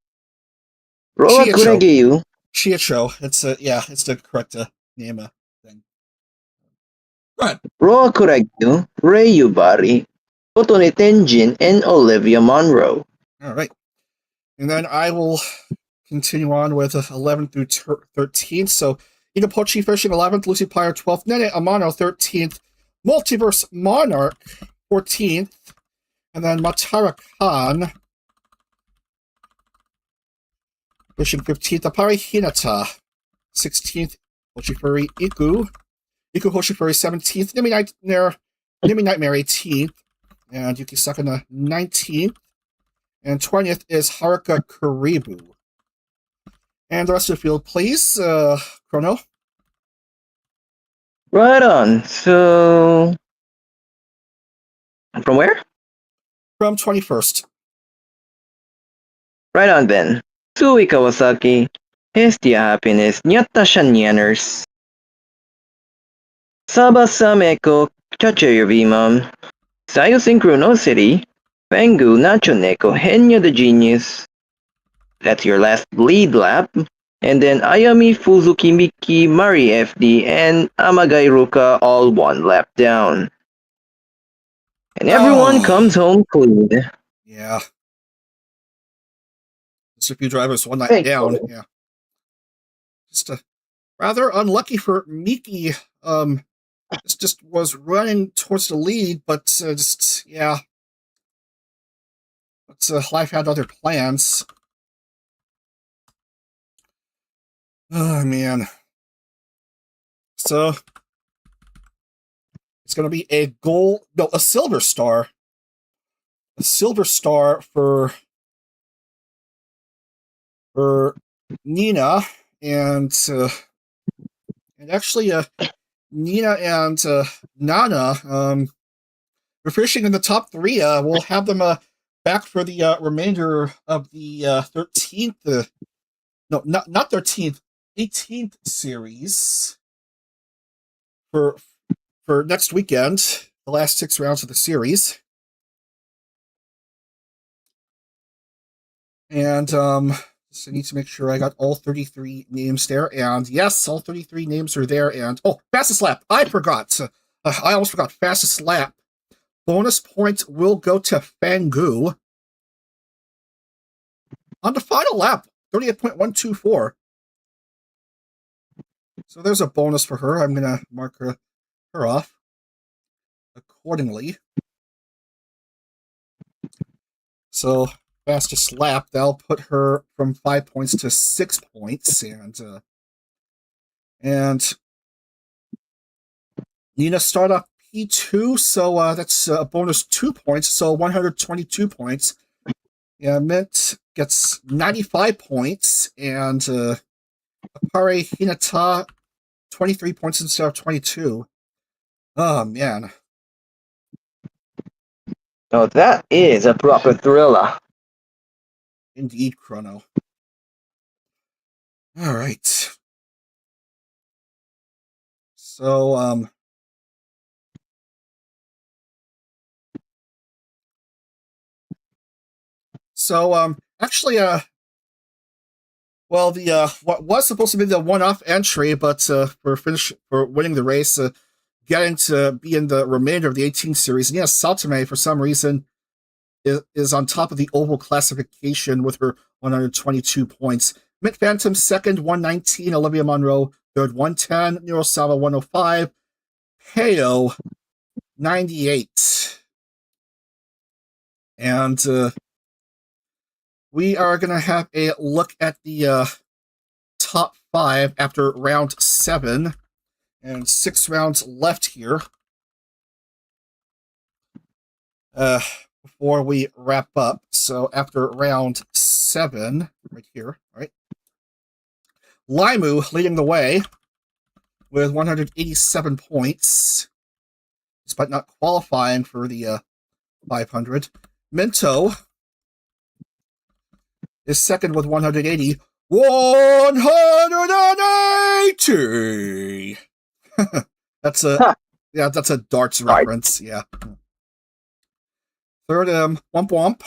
B: Roa
A: Chiacho.
B: Kuregyu,
A: Chiacho. It's it's the correct name thing. Go ahead.
B: Roa Kuregyu, Rei Yubari, Otone Tenjin, and Olivia Monroe.
A: All right. And then I will continue on with 11 through 13. So, Inapochi finishing 11th, Lucy Pyre 12th, Nene Amano 13th, Multiverse Monarch 14th, and then Matara Khan finishing 15th, Apari Hinata 16th, Hoshifuri Iku Hoshifuri 17th, Nimi Nightmare 18th, and Yuki Sakana 19th, and 20th is Haruka Karibu. And the rest of the field, please, Chrono.
B: Right on. So, from where?
A: From 21st.
B: Right on then. Sui Kawasaki, Hestia Happiness, Nyatta Shanyanners. Saba Sameko, Chachayo Vimam, Sayo Synchronicity, Pengu Nacho Neko, Henya the Genius. That's your last lead lap. And then Ayami Fuzuki Miki, Mari FD, and Amagai Ruka all one lap down. And everyone comes home clean.
A: Yeah. Just a few drivers one night down. Yeah. Just rather unlucky for Miki. Just was running towards the lead, but yeah. But life had other plans. Oh man. So it's gonna be a silver star. A silver star for Nina and actually Nina and Nana we're finishing in the top 3. We'll have them back for the remainder of the 13th no, not 13th, 18th series for next weekend, the last 6 rounds of the series. And so I need to make sure I got all 33 names there. And yes, all 33 names are there. And fastest lap. I forgot. I almost forgot. Fastest lap. Bonus points will go to Fangu on the final lap. 38.124. So there's a bonus for her. I'm going to mark her off accordingly. So fastest lap, that'll put her from 5 points to 6 points. And Nina start off P2, so that's a bonus 2 points, so 122 points. Yeah, Mint gets 95 points, and Apare Hinata 23 points instead of 22. Oh, man.
B: Oh, that is a proper thriller.
A: Indeed, Chrono. All right. So, actually, well, the what was supposed to be the one-off entry, but for winning the race, getting to be in the remainder of the 18 series, and yes, Saltame, for some reason, is on top of the oval classification with her 122 points. Mint Phantom second, 119. Olivia Monroe third, 110. Neurosawa 105. Heyo 98. And we are going to have a look at the top 5 after round 7. And 6 rounds left here. Before we wrap up. So after round 7, right here, right? Limu leading the way with 187 points, despite not qualifying for the 500. Minto is second with 180. 180! That's a yeah, that's a darts reference, yeah. Third, Womp Womp.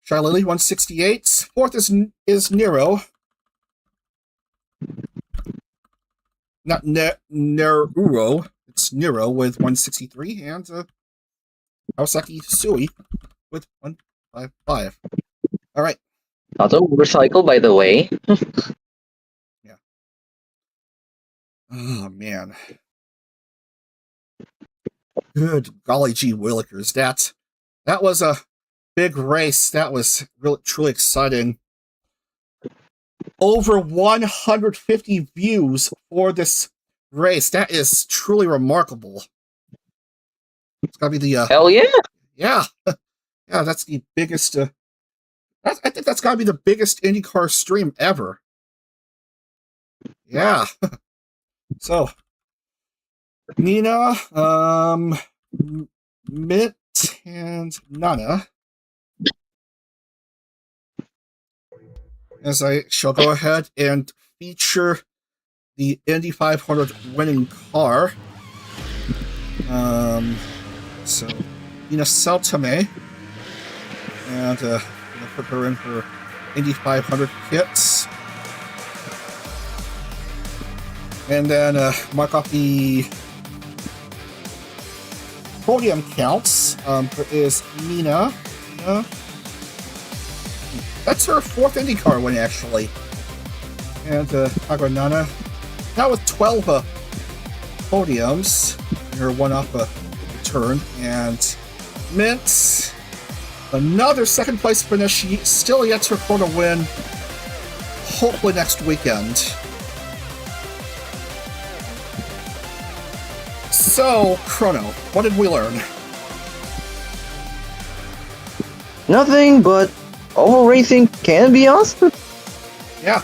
A: Shy Lily, 168. Fourth is Nero. Not Neruro. It's Nero with 163. And Kawasaki Sui with 155. All right.
B: Not a motorcycle, by the way.
A: Yeah. Oh, man. Good golly gee willikers. That was a big race. That was really truly exciting. Over 150 views for this race. That is truly remarkable. It's gotta be the
B: Hell yeah!
A: yeah. Yeah, that's the biggest I think that's gotta be the biggest IndyCar stream ever. Yeah. So Nina, Mitt, and Nana. As I shall go ahead and feature the Indy 500 winning car. So Nina Saltame, and I'm gonna put her in her Indy 500 kits. And then mark off the podium counts. There is Nina. That's her 4th IndyCar win, actually. And Agranana. Now with 12 podiums. Her one-off return. And Mint. Another 2nd place finish. She still yet to record a win. Hopefully next weekend. So, Chrono, what did we learn?
B: Nothing, but oval racing can be awesome.
A: Yeah.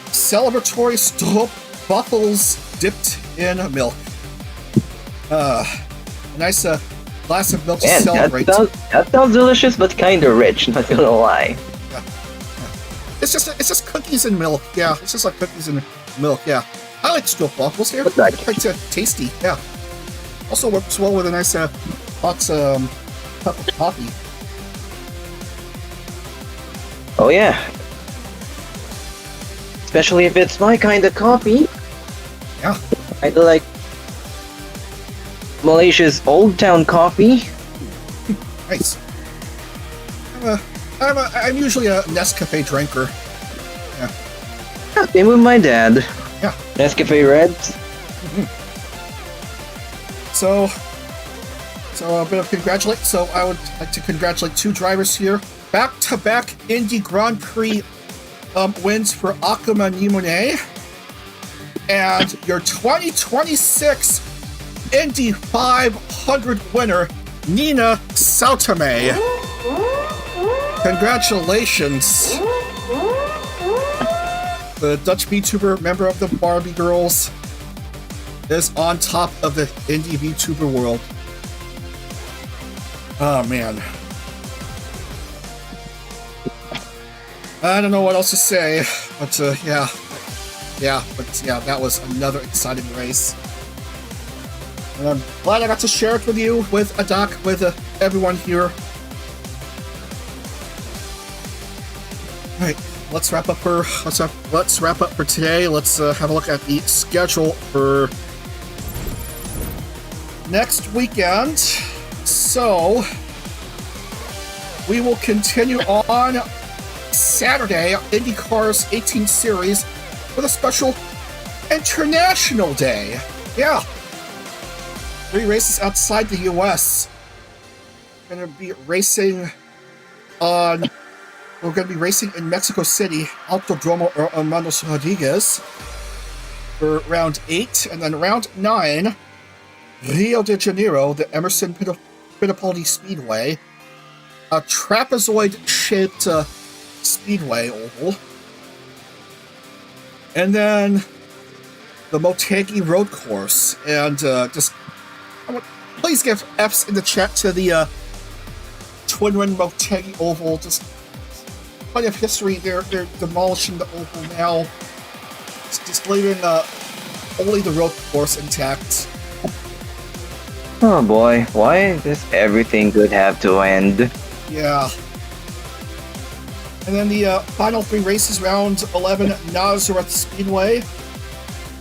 A: Celebratory stop waffles dipped in milk. A nice glass of milk to
B: Man,
A: celebrate.
B: that sounds delicious, but kinda rich, not gonna lie.
A: Yeah. It's just cookies and milk. Yeah, it's just like cookies and milk. Yeah. I like stop waffles here.
B: What's that?
A: Quite tasty. Yeah. Also works well with a nice hot cup of coffee.
B: Oh yeah. Especially if it's my kind of coffee.
A: Yeah.
B: I like Malaysia's Old Town coffee.
A: Nice. I'm usually a Nescafe drinker. Yeah.
B: Same with my dad.
A: Yeah.
B: Nescafe Reds.
A: So a bit of congratulate. So I would like to congratulate 2 drivers here. Back-to-back Indie Grand Prix wins for Akuma Nimone. And your 2026 Indy 500 winner, Nina Saltame. Congratulations. the Dutch VTuber, member of the Barbie Girls, is on top of the indie VTuber world. Oh man. I don't know what else to say, but yeah, that was another exciting race. And I'm glad I got to share it with you, with Adak, with everyone here. All right, let's wrap up for today. Let's have a look at the schedule for next weekend. So we will continue on Saturday, IndieCar's 18th series, with a special International Day. Yeah. 3 races outside the US. We're going to be racing in Mexico City, Autodromo Hermanos Rodriguez, for round 8, and then round 9, Rio de Janeiro, the Emerson Fittipaldi Speedway, a trapezoid-shaped speedway oval, and then the Motegi Road Course. And please give F's in the chat to the Twin Ring Motegi Oval. Just plenty of history. They're demolishing the oval now, just leaving only the road course intact.
B: Oh boy, why does everything good have to end?
A: Yeah. And then the final 3 races, round 11, Nazareth Speedway.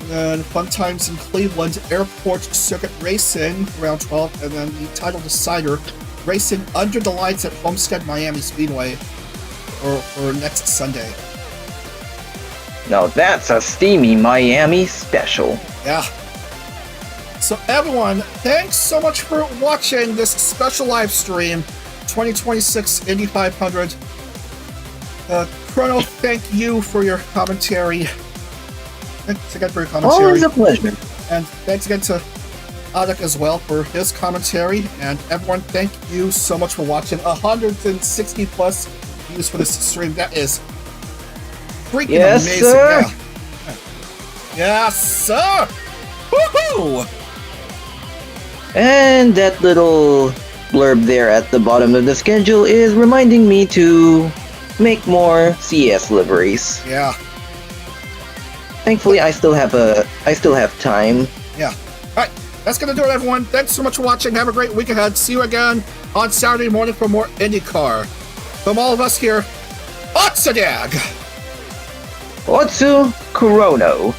A: And then Fun Times in Cleveland, Airport Circuit Racing, round 12. And then the title decider, racing under the lights at Homestead Miami Speedway for next Sunday.
B: Now that's a steamy Miami special.
A: Yeah. So everyone, thanks so much for watching this special live stream, 2026 Indy 500. Chrono, thank you for your commentary. Thanks again for your commentary.
B: Always a pleasure.
A: And thanks again to Adak as well for his commentary. And everyone, thank you so much for watching. 160 plus views for this stream. That is freaking amazing.
B: Sir.
A: Yeah. Yes, sir! Woohoo!
B: And that little blurb there at the bottom of the schedule is reminding me to make more CS liveries.
A: Yeah.
B: Thankfully, I still have time.
A: Yeah. Alright, that's gonna do it, everyone. Thanks so much for watching. Have a great week ahead. See you again on Saturday morning for more IndieCar. From all of us here, Otsadag!
B: Otsu Kurono.